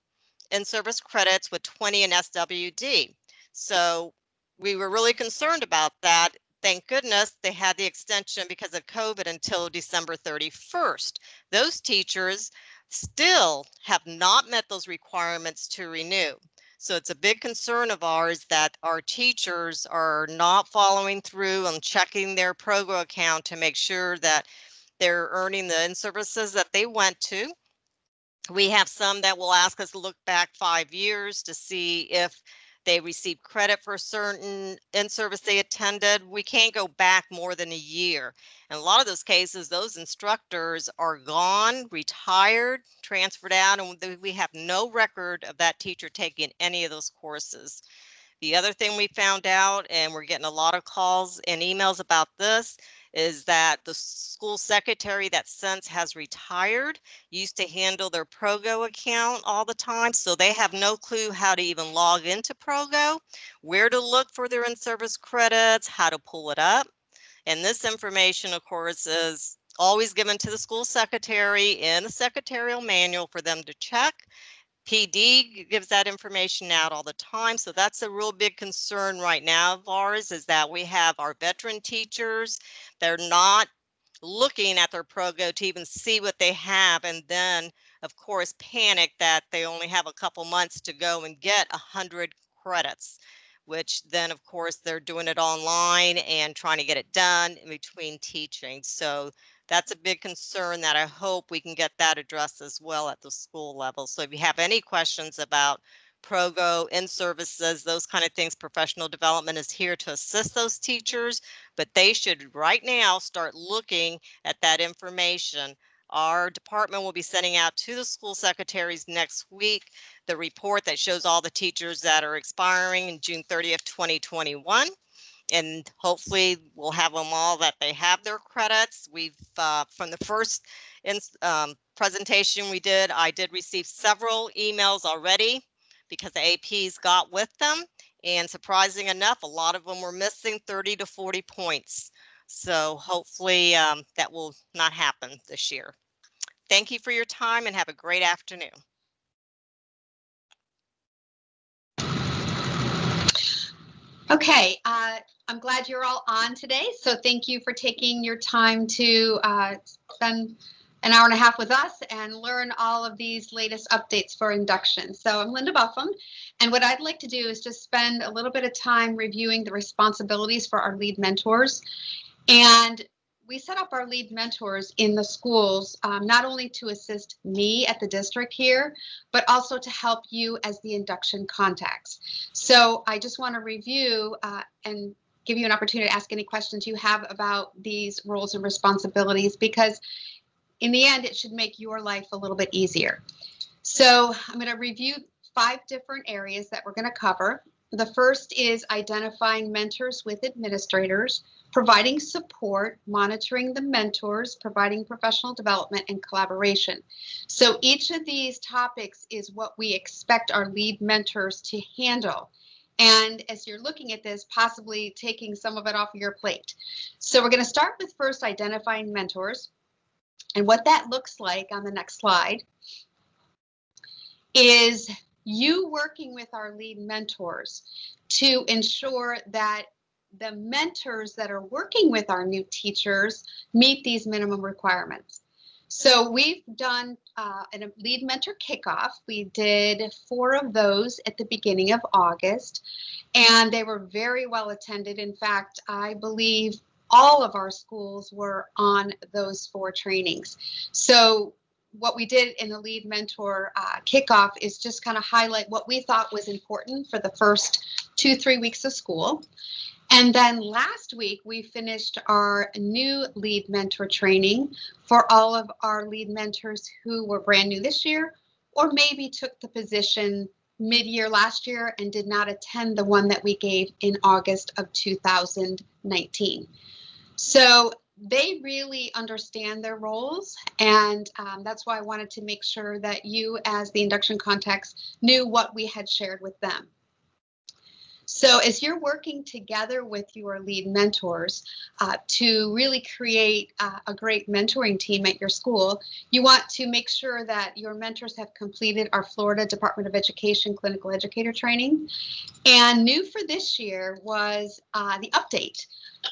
in-service credits with 20 in SWD. So we were really concerned about that. Thank goodness they had the extension because of COVID until December 31st. Those teachers still have not met those requirements to renew. So it's a big concern of ours that our teachers are not following through and checking their PROGO account to make sure that they're earning the in-services that they went to. We have some that will ask us to look back 5 years to see if they received credit for a certain in-service they attended. We can't go back more than a year. In a lot of those cases, those instructors are gone, retired, transferred out, and we have no record of that teacher taking any of those courses. The other thing we found out, and we're getting a lot of calls and emails about this, is that the school secretary that since has retired used to handle their Progo account all the time. So they have no clue how to even log into Progo, where to look for their in-service credits, how to pull it up. And this information, of course, is always given to the school secretary in the secretarial manual for them to check. PD gives that information out all the time. So that's a real big concern right now of ours, is that we have our veteran teachers, they're not looking at their Progo to even see what they have, and then of course panic that they only have a couple months to go and get 100 credits, which then of course they're doing it online and trying to get it done in between teaching. So that's a big concern that I hope we can get that addressed as well at the school level. So if you have any questions about Progo, in-services, those kind of things, professional development is here to assist those teachers, but they should right now start looking at that information. Our department will be sending out to the school secretaries next week the report that shows all the teachers that are expiring in June 30th, 2021. And hopefully we'll have them all that they have their credits. We've from the first presentation we did, I did receive several emails already because the APs got with them, and surprising enough, a lot of them were missing 30 to 40 points. So hopefully that will not happen this year. Thank you for your time and have a great afternoon. Okay, I'm glad you're all on today. So thank you for taking your time to spend an hour and a half with us and learn all of these latest updates for induction. So I'm Linda Buffum, and what I'd like to do is just spend a little bit of time reviewing the responsibilities for our lead mentors. And we set up our lead mentors in the schools, not only to assist me at the district here, but also to help you as the induction contacts. So I just want to review and give you an opportunity to ask any questions you have about these roles and responsibilities, because in the end, it should make your life a little bit easier. So I'm going to review 5 different areas that we're going to cover. The first is identifying mentors with administrators, providing support, monitoring the mentors, providing professional development, and collaboration. So each of these topics is what we expect our lead mentors to handle. And as you're looking at this, possibly taking some of it off your plate. So we're going to start with first identifying mentors. And what that looks like on the next slide is you working with our lead mentors to ensure that the mentors that are working with our new teachers meet these minimum requirements. So we've done a lead mentor kickoff. We did 4 of those at the beginning of August, and they were very well attended. In fact, I believe all of our schools were on those 4 trainings. So what we did in the lead mentor kickoff is just kind of highlight what we thought was important for the first 2-3 weeks of school. And then last week, we finished our new lead mentor training for all of our lead mentors who were brand new this year, or maybe took the position mid-year last year and did not attend the one that we gave in August of 2019. So they really understand their roles, and that's why I wanted to make sure that you, as the induction contacts, knew what we had shared with them. So as you're working together with your lead mentors to really create a great mentoring team at your school, you want to make sure that your mentors have completed our Florida Department of Education clinical educator training. And new for this year was the update.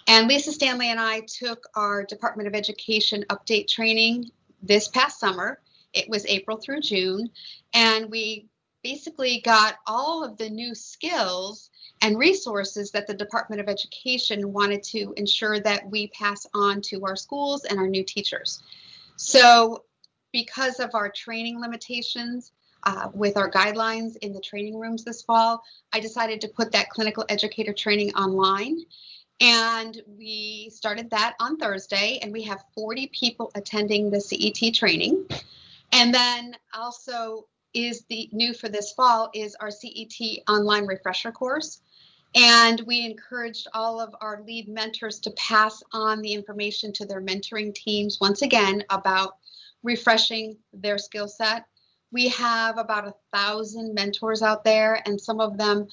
And Lisa Stanley and I took our Department of Education update training this past summer. It was April through June, and we basically got all of the new skills and resources that the Department of Education wanted to ensure that we pass on to our schools and our new teachers. So because of our training limitations, with our guidelines in the training rooms this fall, I decided to put that clinical educator training online. And we started that on Thursday, and we have 40 people attending the CET training. And then also is the new for this fall is our CET online refresher course. And we encouraged all of our lead mentors to pass on the information to their mentoring teams once again about refreshing their skill set. We have about 1,000 mentors out there, and some of them,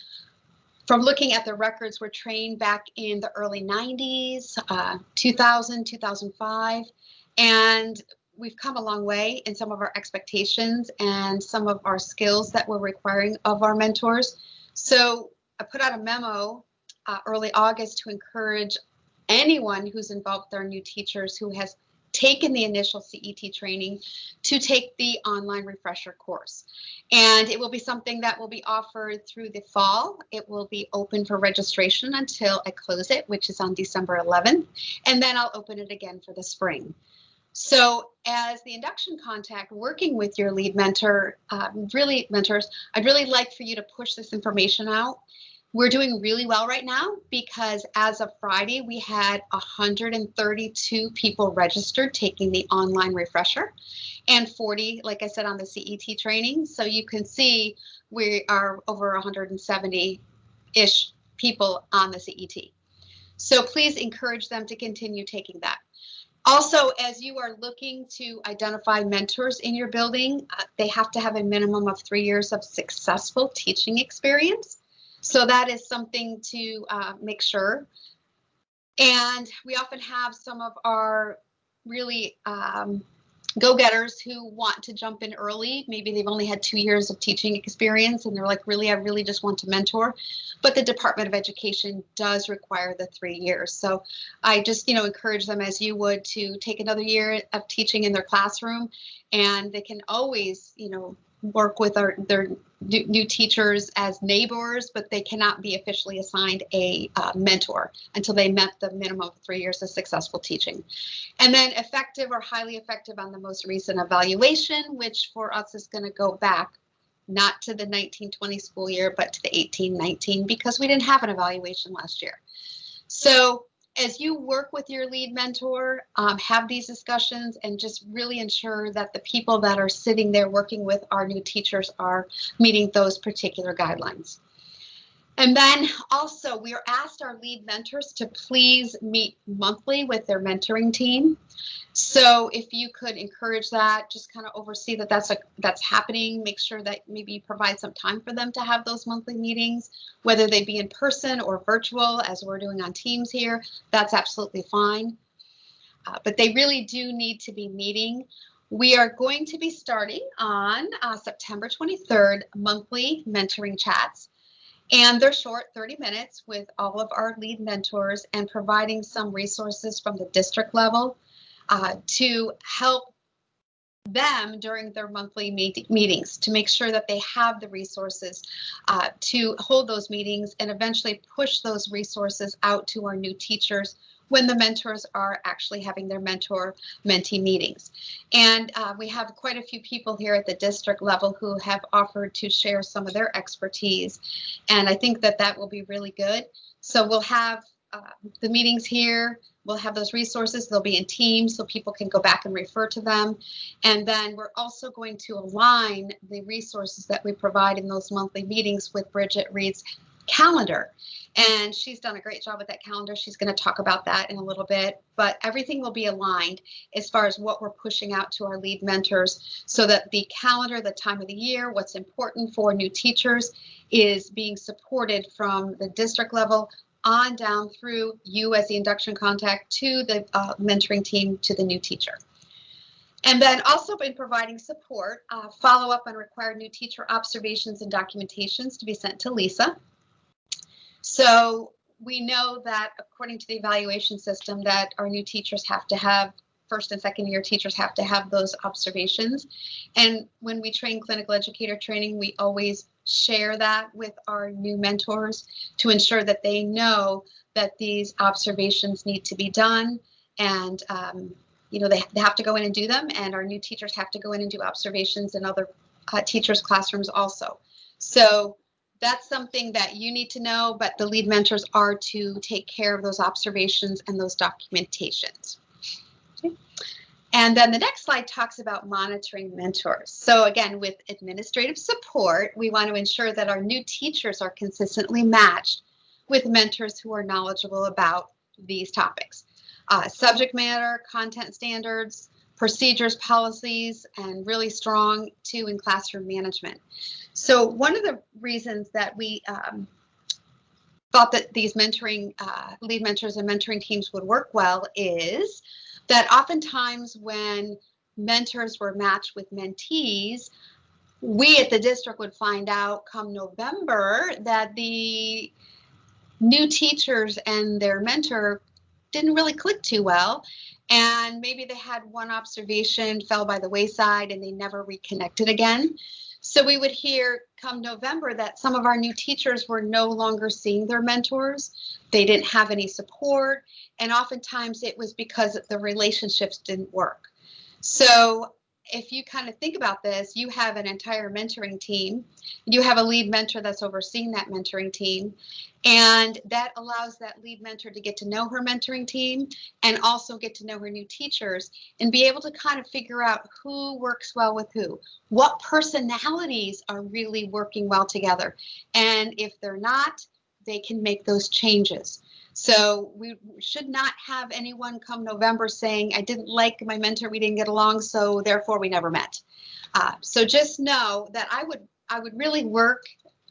from looking at the records, were trained back in the early 90s, 2000, 2005, and we've come a long way in some of our expectations and some of our skills that we're requiring of our mentors. So I put out a memo early August to encourage anyone who's involved with our new teachers who has taken the initial CET training to take the online refresher course. And it will be something that will be offered through the fall. It will be open for registration until I close it, which is on December 11th. And then I'll open it again for the spring. So as the induction contact working with your lead mentor, mentors, I'd really like for you to push this information out. We're doing really well right now because as of Friday, we had 132 people registered taking the online refresher and 40, like I said, on the CET training. So you can see we are over 170-ish people on the CET. So please encourage them to continue taking that. Also, as you are looking to identify mentors in your building, they have to have a minimum of 3 years of successful teaching experience. So that is something to make sure. And we often have some of our really go-getters who want to jump in early. Maybe they've only had 2 years of teaching experience and they're like, really, I really just want to mentor. But the Department of Education does require the 3 years. So I just, encourage them as you would to take another year of teaching in their classroom, and they can always, work with their new teachers as neighbors, but they cannot be officially assigned a mentor until they met the minimum of 3 years of successful teaching. And then effective or highly effective on the most recent evaluation, which for us is going to go back not to the 1920 school year, but to the 18-19, because we didn't have an evaluation last year. So as you work with your lead mentor, have these discussions and just really ensure that the people that are sitting there working with our new teachers are meeting those particular guidelines. And then also we are asked our lead mentors to please meet monthly with their mentoring team. So if you could encourage that, just kind of oversee that that's happening, make sure that maybe you provide some time for them to have those monthly meetings, whether they be in person or virtual, as we're doing on Teams here, that's absolutely fine. But they really do need to be meeting. We are going to be starting on September 23rd, monthly mentoring chats. And they're short, 30 minutes with all of our lead mentors and providing some resources from the district level to help them during their monthly meetings, to make sure that they have the resources to hold those meetings and eventually push those resources out to our new teachers when the mentors are actually having their mentor-mentee meetings. And we have quite a few people here at the district level who have offered to share some of their expertise. And I think that that will be really good. So we'll have the meetings here, we'll have those resources, they'll be in Teams so people can go back and refer to them. And then we're also going to align the resources that we provide in those monthly meetings with Bridget Reed's calendar. And she's done a great job with that calendar. She's going to talk about that in a little bit, but everything will be aligned as far as what we're pushing out to our lead mentors so that the calendar, the time of the year, what's important for new teachers is being supported from the district level on down through you as the induction contact to the mentoring team to the new teacher. And then also been providing support, follow up on required new teacher observations and documentations to be sent to Lisa. So we know that according to the evaluation system that our new teachers have to have, first and second year teachers have to have those observations. And when we train clinical educator training, we always share that with our new mentors to ensure that they know that these observations need to be done. And, they have to go in and do them. And our new teachers have to go in and do observations and other teachers' classrooms also. So that's something that you need to know, but the lead mentors are to take care of those observations and those documentations. Okay. And then the next slide talks about monitoring mentors. So again, with administrative support, we want to ensure that our new teachers are consistently matched with mentors who are knowledgeable about these topics. Subject matter, content standards, procedures, policies, and really strong too in classroom management. So one of the reasons that we thought that these mentoring, lead mentors and mentoring teams would work well is that oftentimes when mentors were matched with mentees, we at the district would find out come November that the new teachers and their mentor didn't really click too well. And maybe they had one observation, fell by the wayside, and they never reconnected again. So we would hear come November that some of our new teachers were no longer seeing their mentors. They didn't have any support. And oftentimes it was because the relationships didn't work. So if you kind of think about this, you have an entire mentoring team. You have a lead mentor that's overseeing that mentoring team. And that allows that lead mentor to get to know her mentoring team and also get to know her new teachers and be able to kind of figure out who works well with who, what personalities are really working well together. And if they're not, they can make those changes. So we should not have anyone come November saying, I didn't like my mentor, we didn't get along, so therefore we never met. So just know that I would really work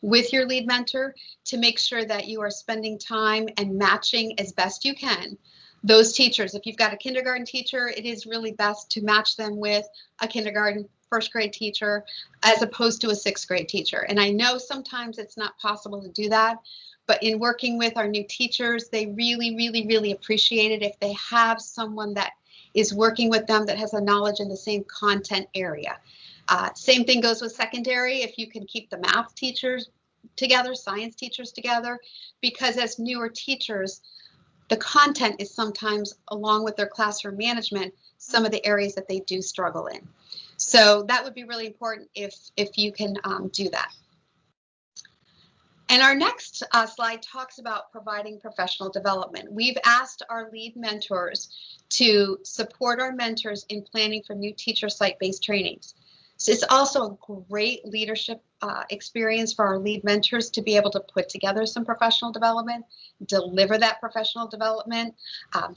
with your lead mentor to make sure that you are spending time and matching as best you can those teachers. If you've got a kindergarten teacher, it is really best to match them with a kindergarten first grade teacher as opposed to a sixth grade teacher. And I know sometimes it's not possible to do that, but in working with our new teachers, they really, really, really appreciate it if they have someone that is working with them that has a knowledge in the same content area. Same thing goes with secondary. If you can keep the math teachers together, science teachers together, because as newer teachers, the content is sometimes, along with their classroom management, some of the areas that they do struggle in. So that would be really important if you can do that. And our next slide talks about providing professional development. We've asked our lead mentors to support our mentors in planning for new teacher site-based trainings. So it's also a great leadership experience for our lead mentors to be able to put together some professional development, deliver that professional development.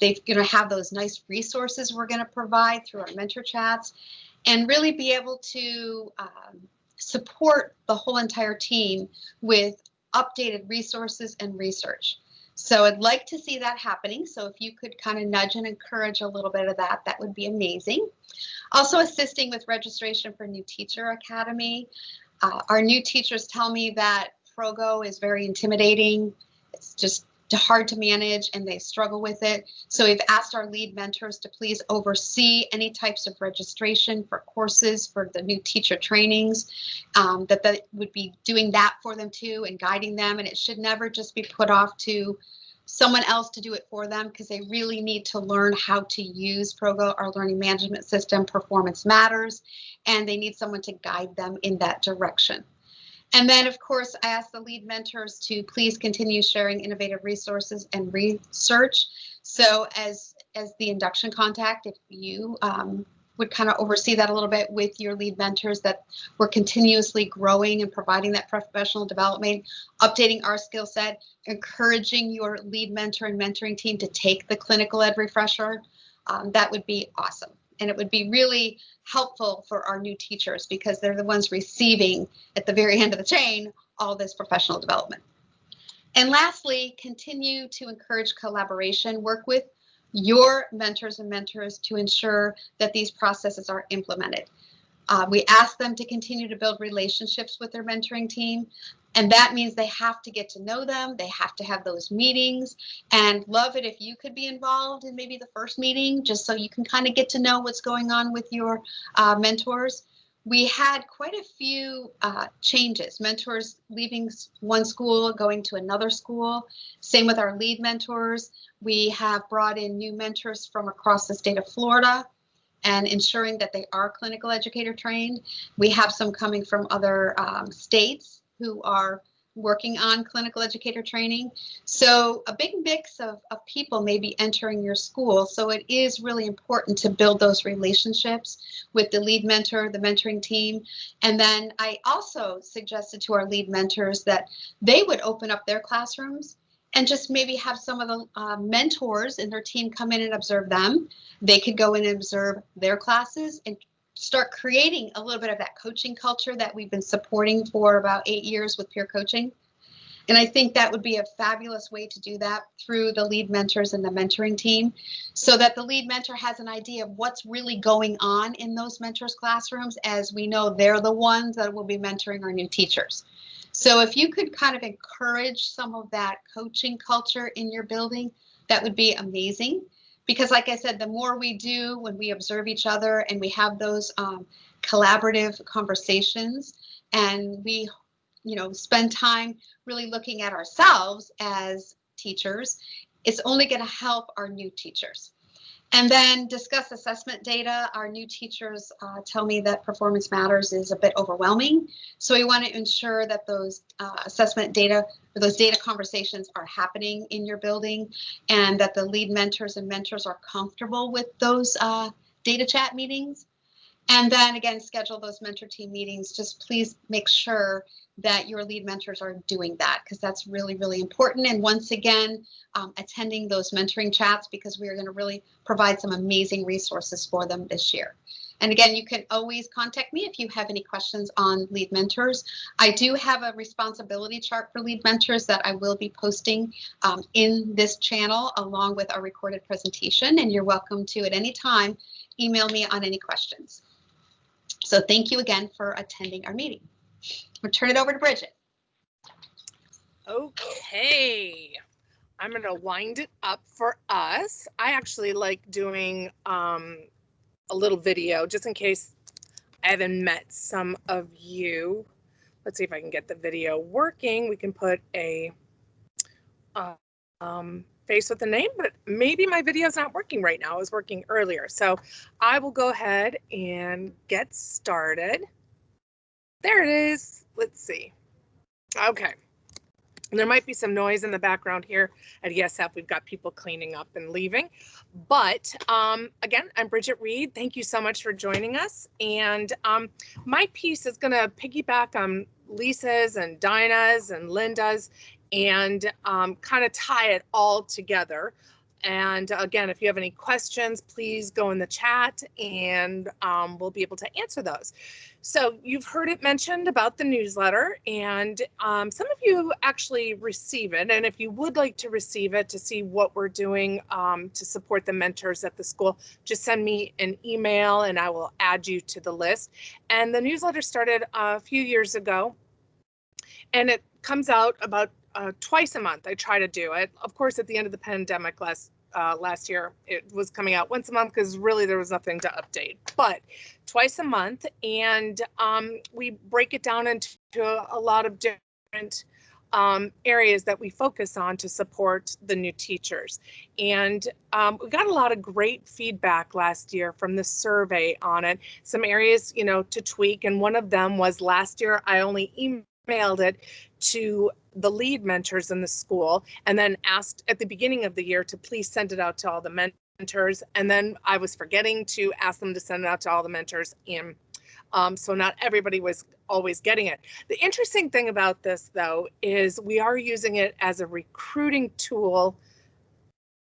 They're going to have those nice resources we're going to provide through our mentor chats and really be able to support the whole entire team with updated resources and research. So I'd like to see that happening. So if you could kind of nudge and encourage a little bit of that, that would be amazing. Also assisting with registration for New Teacher Academy. Our new teachers tell me that Progo is very intimidating. It's just hard to manage and they struggle with it. So we've asked our lead mentors to please oversee any types of registration for courses for the new teacher trainings, that would be doing that for them too and guiding them. And it should never just be put off to someone else to do it for them because they really need to learn how to use Progo, our learning management system. Performance matters, and they need someone to guide them in that direction. And then, of course, I ask the lead mentors to please continue sharing innovative resources and research. So as the induction contact, if you would kind of oversee that a little bit with your lead mentors, that we're continuously growing and providing that professional development, updating our skill set, encouraging your lead mentor and mentoring team to take the clinical ed refresher, that would be awesome. And it would be really helpful for our new teachers because they're the ones receiving at the very end of the chain all this professional development. And lastly, continue to encourage collaboration. Work with your mentors and mentors to ensure that these processes are implemented. We ask them to continue to build relationships with their mentoring team. And that means they have to get to know them. They have to have those meetings, and love it if you could be involved in maybe the first meeting, just so you can kind of get to know what's going on with your mentors. We had quite a few changes, mentors leaving one school, going to another school. Same with our lead mentors. We have brought in new mentors from across the state of Florida. and ensuring that they are clinical educator trained. We have some coming from other states who are working on clinical educator training. So a big mix of people may be entering your school. So it is really important to build those relationships with the lead mentor, the mentoring team. And then I also suggested to our lead mentors that they would open up their classrooms and just maybe have some of the mentors in their team come in and observe them. They could go in and observe their classes and start creating a little bit of that coaching culture that we've been supporting for about 8 years with peer coaching. And I think that would be a fabulous way to do that through the lead mentors and the mentoring team, so that the lead mentor has an idea of what's really going on in those mentors' classrooms, as we know they're the ones that will be mentoring our new teachers. So if you could kind of encourage some of that coaching culture in your building, that would be amazing. Because like I said, the more we do when we observe each other and we have those collaborative conversations, and we, spend time really looking at ourselves as teachers, it's only going to help our new teachers. And then discuss assessment data. Our new teachers tell me that performance matters is a bit overwhelming. So we want to ensure that those assessment data, or those data conversations, are happening in your building, and that the lead mentors and mentors are comfortable with those data chat meetings. And then again, schedule those mentor team meetings. Just please make sure that your lead mentors are doing that, because that's really, really important. And once again, attending those mentoring chats, because we are going to really provide some amazing resources for them this year. And again, you can always contact me if you have any questions on lead mentors. I do have a responsibility chart for lead mentors that I will be posting in this channel along with our recorded presentation. And you're welcome to, at any time, email me on any questions. So thank you again for attending our meeting. We'll turn it over to Bridget. Okay, I'm going to wind it up for us. I actually like doing a little video just in case I haven't met some of you. Let's see if I can get the video working. We can put a face with a name, but maybe my video is not working right now. It was working earlier. So I will go ahead and get started. There it is. Let's see. Okay. And there might be some noise in the background here at ESF. We've got people cleaning up and leaving. But again, I'm Bridget Reed. Thank you so much for joining us. And my piece is going to piggyback on Lisa's and Dinah's and Linda's, and kind of tie it all together. And again, if you have any questions, please go in the chat and we'll be able to answer those. So you've heard it mentioned about the newsletter, and some of you actually receive it. And if you would like to receive it to see what we're doing to support the mentors at the school, just send me an email and I will add you to the list. And the newsletter started a few years ago, and it comes out about twice a month. I try to do it. Of course, at the end of the pandemic last year, it was coming out once a month because really there was nothing to update, but twice a month. And we break it down into a lot of different areas that we focus on to support the new teachers. And we got a lot of great feedback last year from the survey on it, some areas, to tweak. And one of them was last year, I only emailed it to the lead mentors in the school, and then asked at the beginning of the year to please send it out to all the mentors. And then I was forgetting to ask them to send it out to all the mentors, and so not everybody was always getting it. The interesting thing about this, though, is we are using it as a recruiting tool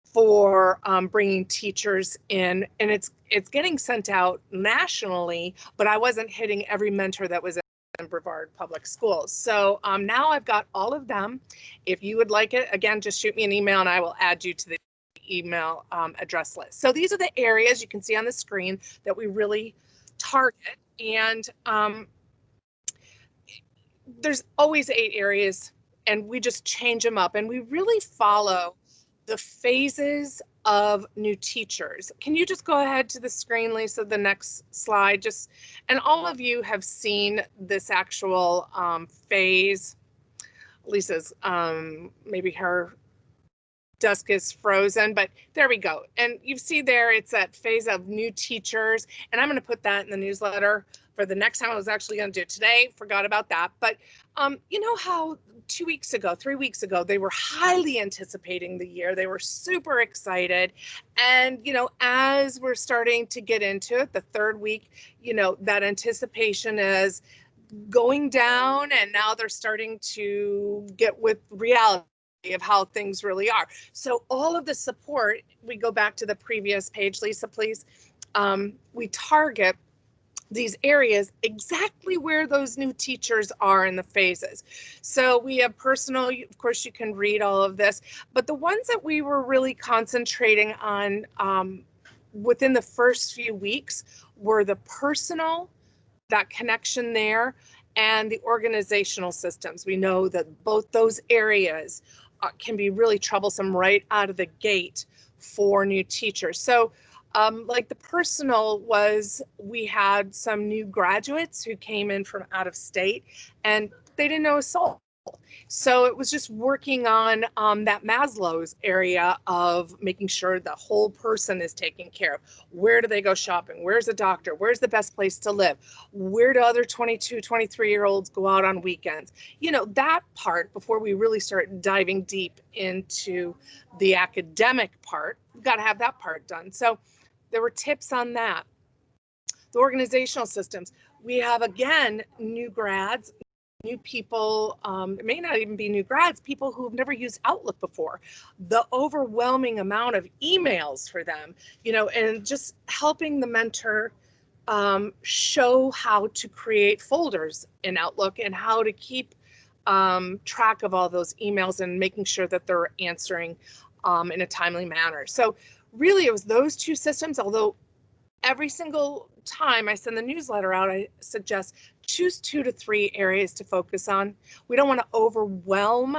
for bringing teachers in, and it's getting sent out nationally, but I wasn't hitting every mentor that was in Brevard Public Schools. So now I've got all of them. If you would like it, again, just shoot me an email and I will add you to the email address list. So these are the areas you can see on the screen that we really target. And there's always 8 areas, and we just change them up, and we really follow the phases of new teachers. Can you just go ahead to the screen, Lisa, the next slide? And all of you have seen this actual phase. Lisa's, maybe her desk is frozen, but there we go. And you see there, it's that phase of new teachers. And I'm going to put that in the newsletter for the next time. I was actually going to do it today. Forgot about that. But you know how 2 weeks ago, 3 weeks ago, they were highly anticipating the year. They were super excited. And, you know, as we're starting to get into it, the third week, you know, that anticipation is going down, and now they're starting to get with reality of how things really are. So all of the support, we go back to the previous page, Lisa, please. We target these areas exactly where those new teachers are in the phases. So we have personal, of course, you can read all of this, but the ones that we were really concentrating on within the first few weeks were the personal, that connection there, and the organizational systems. We know that both those areas can be really troublesome right out of the gate for new teachers. So like the personal was, we had some new graduates who came in from out of state and they didn't know a soul. So it was just working on that Maslow's area of making sure the whole person is taken care of. Where do they go shopping? Where's a doctor? Where's the best place to live? Where do other 22, 23-year-olds go out on weekends? You know, that part, before we really start diving deep into the academic part, we've got to have that part done. So there were tips on that. The organizational systems. We have, again, new grads, new people, it may not even be new grads, people who've never used Outlook before. The overwhelming amount of emails for them, you know, and just helping the mentor show how to create folders in Outlook and how to keep track of all those emails and making sure that they're answering in a timely manner. So really it was those two systems, although every single time I send the newsletter out, I suggest choose 2 to 3 areas to focus on. We don't want to overwhelm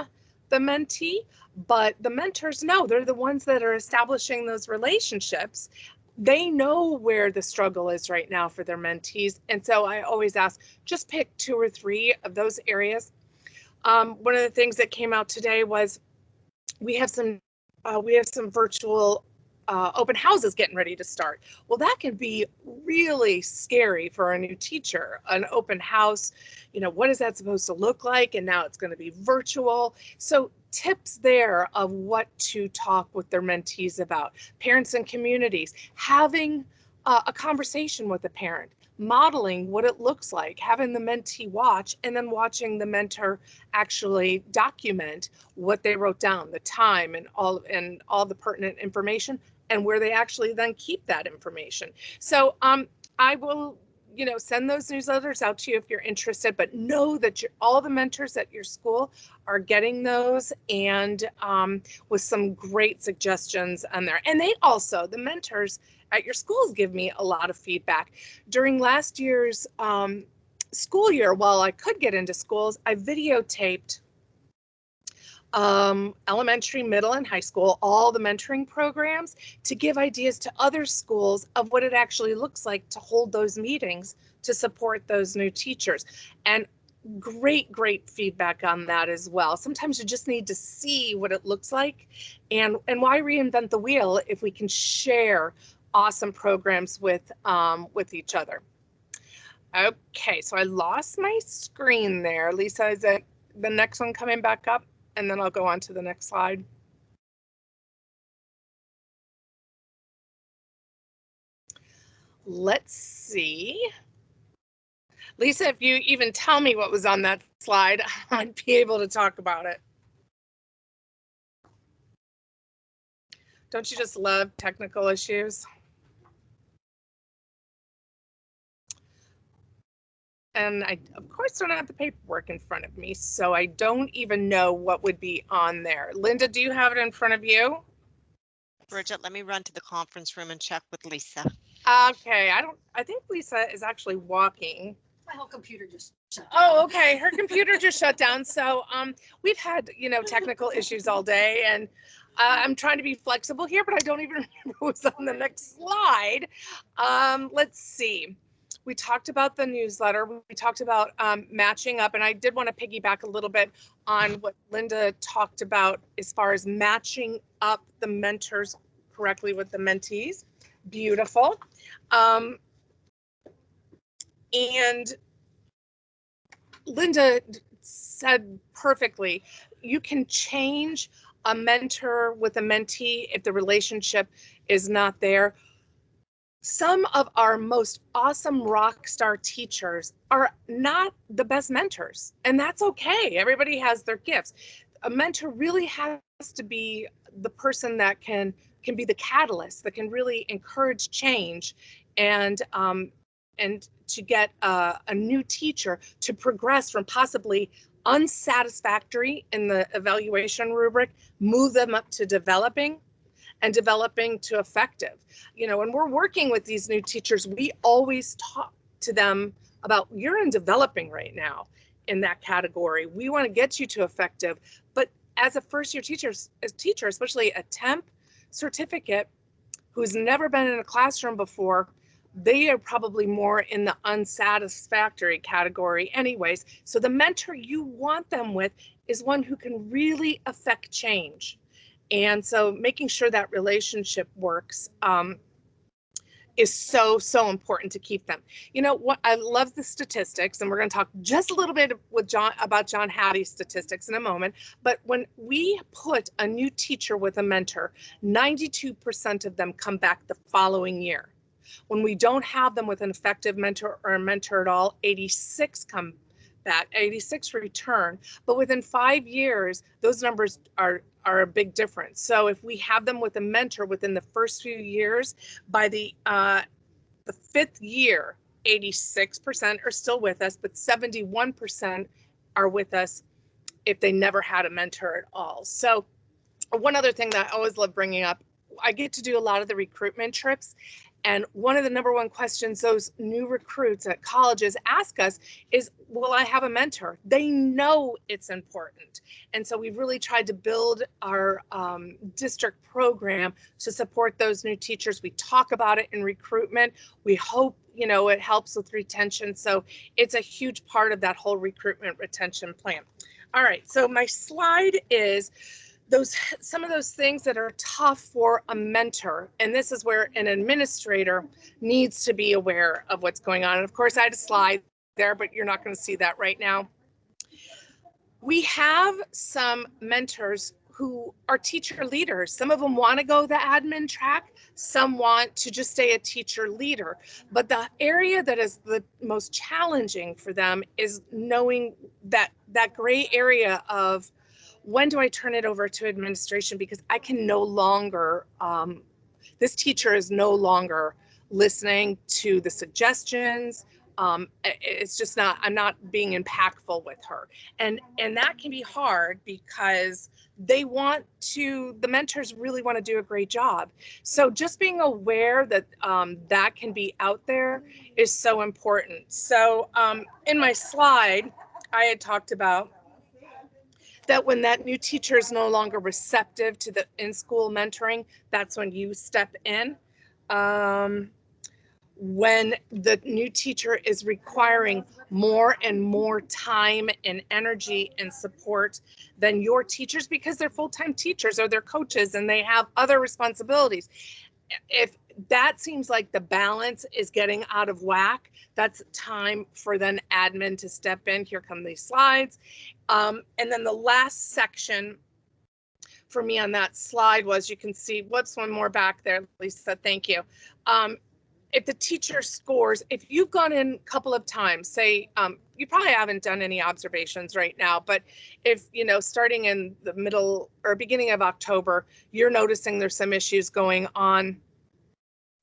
the mentee, but the mentors know, they're the ones that are establishing those relationships. They know where the struggle is right now for their mentees. And so I always ask, just pick 2 or 3 of those areas. One of the things that came out today was we have some virtual open houses getting ready to start. Well, that can be really scary for a new teacher. An open house, you know, what is that supposed to look like? And now it's going to be virtual. So tips there of what to talk with their mentees about. Parents and communities, having a conversation with a parent, modeling what it looks like, having the mentee watch, and then watching the mentor actually document what they wrote down, the time and all the pertinent information, and where they actually then keep that information. So I will, you know, send those newsletters out to you if you're interested, but know that all the mentors at your school are getting those, and with some great suggestions on there. And they also, the mentors at your schools, give me a lot of feedback. During last year's school year, while I could get into schools, I videotaped elementary, middle, and high school, all the mentoring programs, to give ideas to other schools of what it actually looks like to hold those meetings to support those new teachers. And great feedback on that as well. Sometimes you just need to see what it looks like, and why reinvent the wheel if we can share awesome programs with each other. Okay, so I lost my screen there. Lisa, is it the next one coming back up? And then I'll go on to the next slide. Let's see. Lisa, if you even tell me what was on that slide, I'd be able to talk about it. Don't you just love technical issues? And I, of course, don't have the paperwork in front of me, so I don't even know what would be on there. Linda, do you have it in front of you? Bridget, let me run to the conference room and check with Lisa. Okay, I think Lisa is actually walking. My whole computer just shut down. Oh, okay, her computer just shut down. So we've had, you know, technical issues all day, and I'm trying to be flexible here, but I don't even remember what's on the next slide. Let's see. We talked about the newsletter. We talked about matching up, and I did want to piggyback a little bit on what Linda talked about as far as matching up the mentors correctly with the mentees. Beautiful. And Linda said perfectly, you can change a mentor with a mentee if the relationship is not there. Some of our most awesome rock star teachers are not the best mentors, and that's okay. Everybody has their gifts. A mentor really has to be the person that can be the catalyst, that can really encourage change, and to get a new teacher to progress from possibly unsatisfactory in the evaluation rubric, move them up to developing, and developing to effective. You know, when we're working with these new teachers, we always talk to them about, you're in developing right now in that category. We want to get you to effective. But as a first year teacher, especially a temp certificate who's never been in a classroom before, they are probably more in the unsatisfactory category anyways. So the mentor you want them with is one who can really affect change. And so making sure that relationship works is so important to keep them. You know what? I love the statistics, and we're going to talk just a little bit with about John Hattie's statistics in a moment. But when we put a new teacher with a mentor, 92% of them come back the following year. When we don't have them with an effective mentor or a mentor at all, 86 come back, 86 return. But within 5 years, those numbers are a big difference. So if we have them with a mentor within the first few years, by the 5th year, 86% are still with us, but 71% are with us if they never had a mentor at all. So one other thing that I always love bringing up, I get to do a lot of the recruitment trips. And one of the number one questions those new recruits at colleges ask us is, will I have a mentor? They know it's important. And so we've really tried to build our district program to support those new teachers. We talk about it in recruitment. We hope, you know, it helps with retention. So it's a huge part of that whole recruitment retention plan. All right, so my slide is some of those things that are tough for a mentor. And this is where an administrator needs to be aware of what's going on. And of course, I had a slide there, but you're not going to see that right now. We have some mentors who are teacher leaders. Some of them want to go the admin track. Some want to just stay a teacher leader. But the area that is the most challenging for them is knowing that gray area of, when do I turn it over to administration? Because I can no longer, this teacher is no longer listening to the suggestions. It's just not, I'm not being impactful with her. And that can be hard because they want to, the mentors really want to do a great job. So just being aware that that can be out there is so important. So in my slide, I had talked about that when that new teacher is no longer receptive to the in-school mentoring, that's when you step in. When the new teacher is requiring more and more time and energy and support than your teachers, because they're full-time teachers or they're coaches and they have other responsibilities. If that seems like the balance is getting out of whack, that's time for then admin to step in. Here come these slides. And then the last section for me on that slide was, you can see, whoops, one more back there, Lisa, thank you. If the teacher scores, if you've gone in a couple of times, say, you probably haven't done any observations right now, but if, you know, starting in the middle or beginning of October, you're noticing there's some issues going on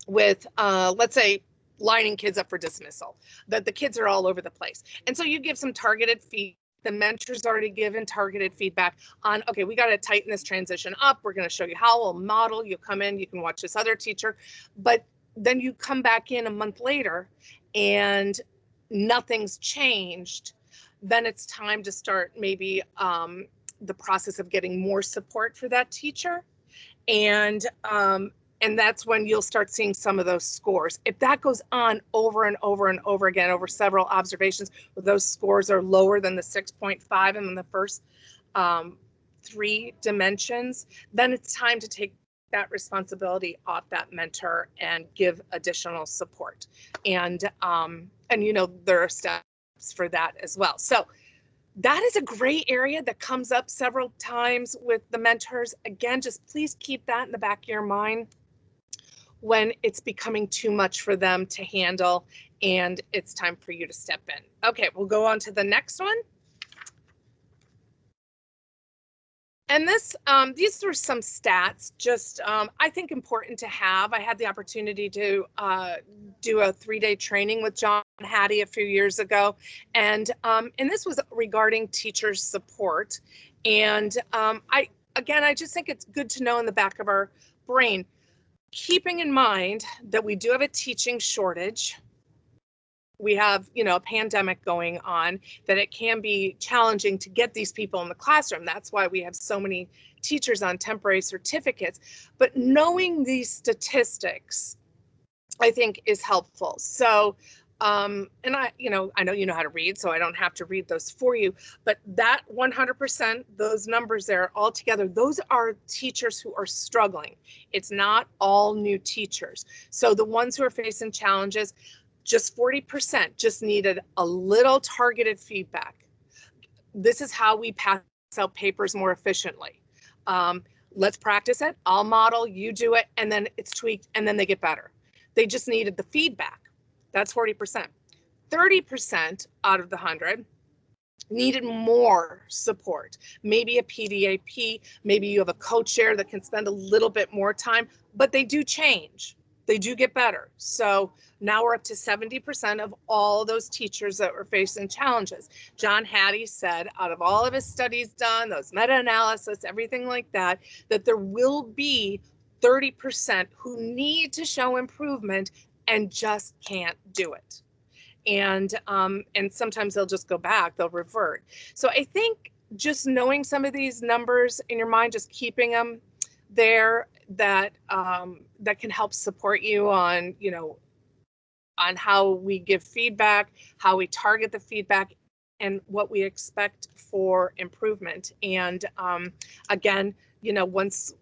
with, let's say, lining kids up for dismissal, that the kids are all over the place. And so you give some targeted feedback. The mentor's already given targeted feedback on, okay, we got to tighten this transition up. We're going to show you how we'll model. You come in, you can watch this other teacher, but then you come back in a month later and nothing's changed. Then it's time to start maybe the process of getting more support for that teacher. And And that's when you'll start seeing some of those scores. If that goes on over and over and over again over several observations, where those scores are lower than the 6.5 and in the first 3 dimensions, then it's time to take that responsibility off that mentor and give additional support. And you know, there are steps for that as well. So that is a gray area that comes up several times with the mentors. Again, just please keep that in the back of your mind when it's becoming too much for them to handle and it's time for you to step in. Okay, we'll go on to the next one. And this, these are some stats, just I think important to have. I had the opportunity to do a 3-day training with John Hattie a few years ago, and this was regarding teacher support. And I just think it's good to know in the back of our brain, keeping in mind that we do have a teaching shortage. We have, you know, a pandemic going on, that it can be challenging to get these people in the classroom. That's why we have so many teachers on temporary certificates. But knowing these statistics, I think, is helpful. So, and I know you know how to read, so I don't have to read those for you, but that 100%, those numbers there all together, those are teachers who are struggling. It's not all new teachers. So the ones who are facing challenges, just 40% just needed a little targeted feedback. This is how we pass out papers more efficiently. Let's practice it. I'll model, you do it, and then it's tweaked, and then they get better. They just needed the feedback. That's 40%. 30% out of the 100 needed more support. Maybe a PDAP, maybe you have a co-chair that can spend a little bit more time, but they do change. They do get better. So now we're up to 70% of all those teachers that were facing challenges. John Hattie said, out of all of his studies done, those meta-analysis, everything like that, that there will be 30% who need to show improvement and just can't do it. And sometimes they'll just go back, they'll revert. So I think just knowing some of these numbers in your mind, just keeping them there, that that can help support you on, you know, on how we give feedback, how we target the feedback, and what we expect for improvement. And again, you know, once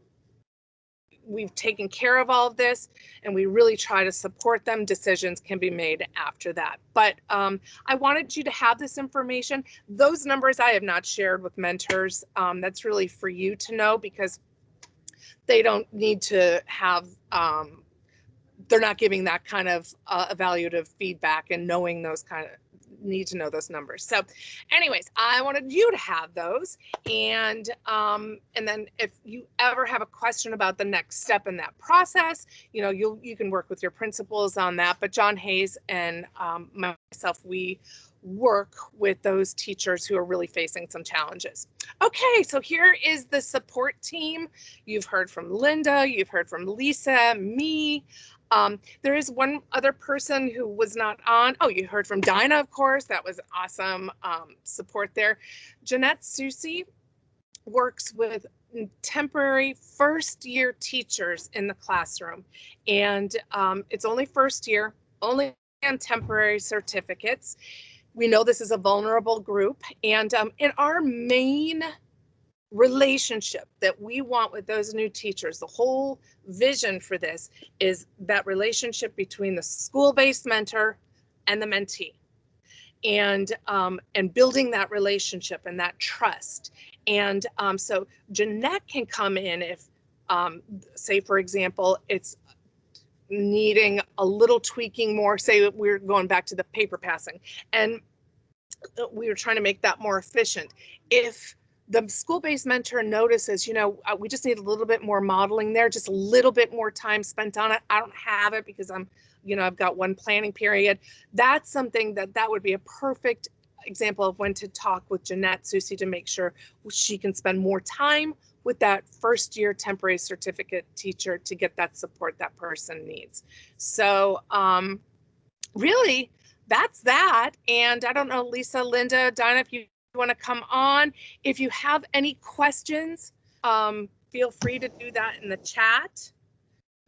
we've taken care of all of this and we really try to support them, decisions can be made after that. But I wanted you to have this information. Those numbers I have not shared with mentors. That's really for you to know, because they don't need to have, they're not giving that kind of evaluative feedback, and knowing those kind of, need to know those numbers. So anyways, I wanted you to have those. And then if you ever have a question about the next step in that process, you know, you can work with your principals on that. But John Hayes and myself, we work with those teachers who are really facing some challenges. Okay, so here is the support team. You've heard from Linda, you've heard from Lisa, me. There is one other person who was not on. Oh, you heard from Dinah, of course. That was awesome support there. Jeanette Susi works with temporary first-year teachers in the classroom. And it's only first year, only on temporary certificates. We know this is a vulnerable group, and in our main relationship that we want with those new teachers, the whole vision for this is that relationship between the school-based mentor and the mentee, and building that relationship and that trust. And so Jeanette can come in if, say, for example, it's needing a little tweaking more. Say we're going back to the paper passing and we were trying to make that more efficient. If the school-based mentor notices, you know, we just need a little bit more modeling there, just a little bit more time spent on it. I don't have it because I'm, you know, I've got one planning period. That's something that would be a perfect example of when to talk with Jeanette Susi to make sure she can spend more time with that first year temporary certificate teacher to get that support that person needs. So really, that's that. And I don't know, Lisa, Linda, Dinah, if you want to come on. If you have any questions, feel free to do that in the chat.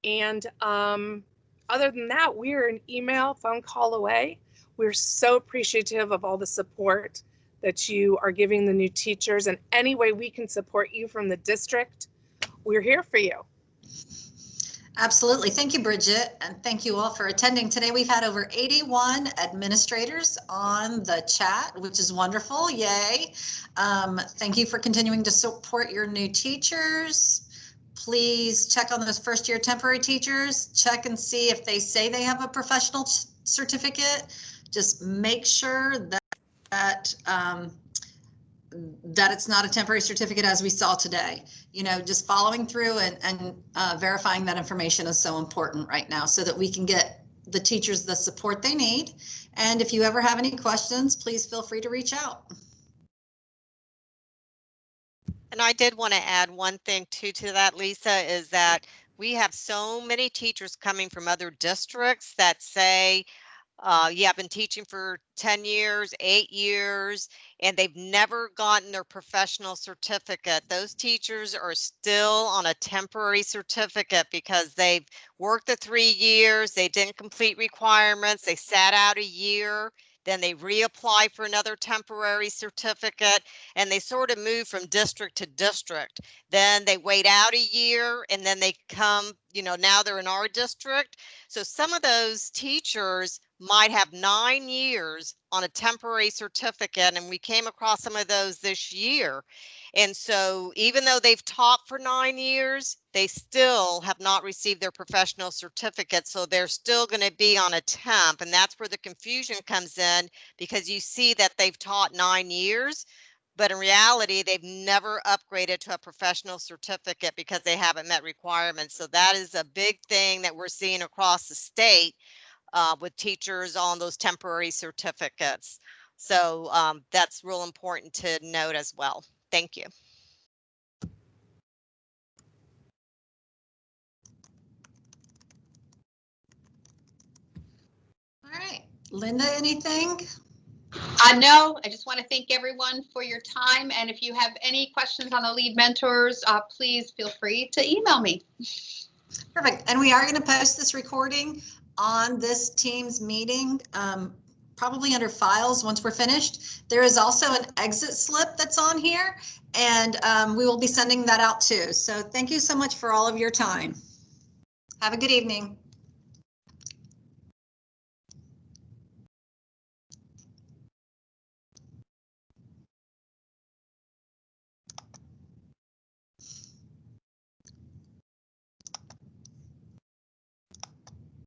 And other than that, we're an email, phone call away. We're so appreciative of all the support that you are giving the new teachers, and any way we can support you from the district, we're here for you. Absolutely. Thank you, Bridget, and thank you all for attending today. We've had over 81 administrators on the chat, which is wonderful. Yay. Thank you for continuing to support your new teachers. Please check on those first-year temporary teachers. Check and see if they say they have a professional certificate. Just make sure that it's not a temporary certificate, as we saw today. You know, just following through and verifying that information is so important right now, so that we can get the teachers the support they need. And if you ever have any questions, please feel free to reach out. And I did want to add one thing too to that, Lisa, is that we have so many teachers coming from other districts that say, yeah, I've been teaching for 10 years, 8 years, and they've never gotten their professional certificate. Those teachers are still on a temporary certificate because they've worked the 3 years, they didn't complete requirements, they sat out a year, then they reapply for another temporary certificate, and they sort of move from district to district. Then they wait out a year, and then they come, you know, now they're in our district. So some of those teachers might have 9 years on a temporary certificate, and we came across some of those this year. And so even though they've taught for 9 years, they still have not received their professional certificate. So they're still going to be on a temp, and that's where the confusion comes in, because you see that they've taught 9 years, but in reality, they've never upgraded to a professional certificate because they haven't met requirements. So that is a big thing that we're seeing across the state with teachers on those temporary certificates. So that's real important to note as well. Thank you. All right, Linda, anything? No, I just want to thank everyone for your time. And if you have any questions on the lead mentors, please feel free to email me. Perfect. And we are going to post this recording on this Teams meeting, probably under files once we're finished. There is also an exit slip that's on here, and we will be sending that out too. So thank you so much for all of your time. Have a good evening.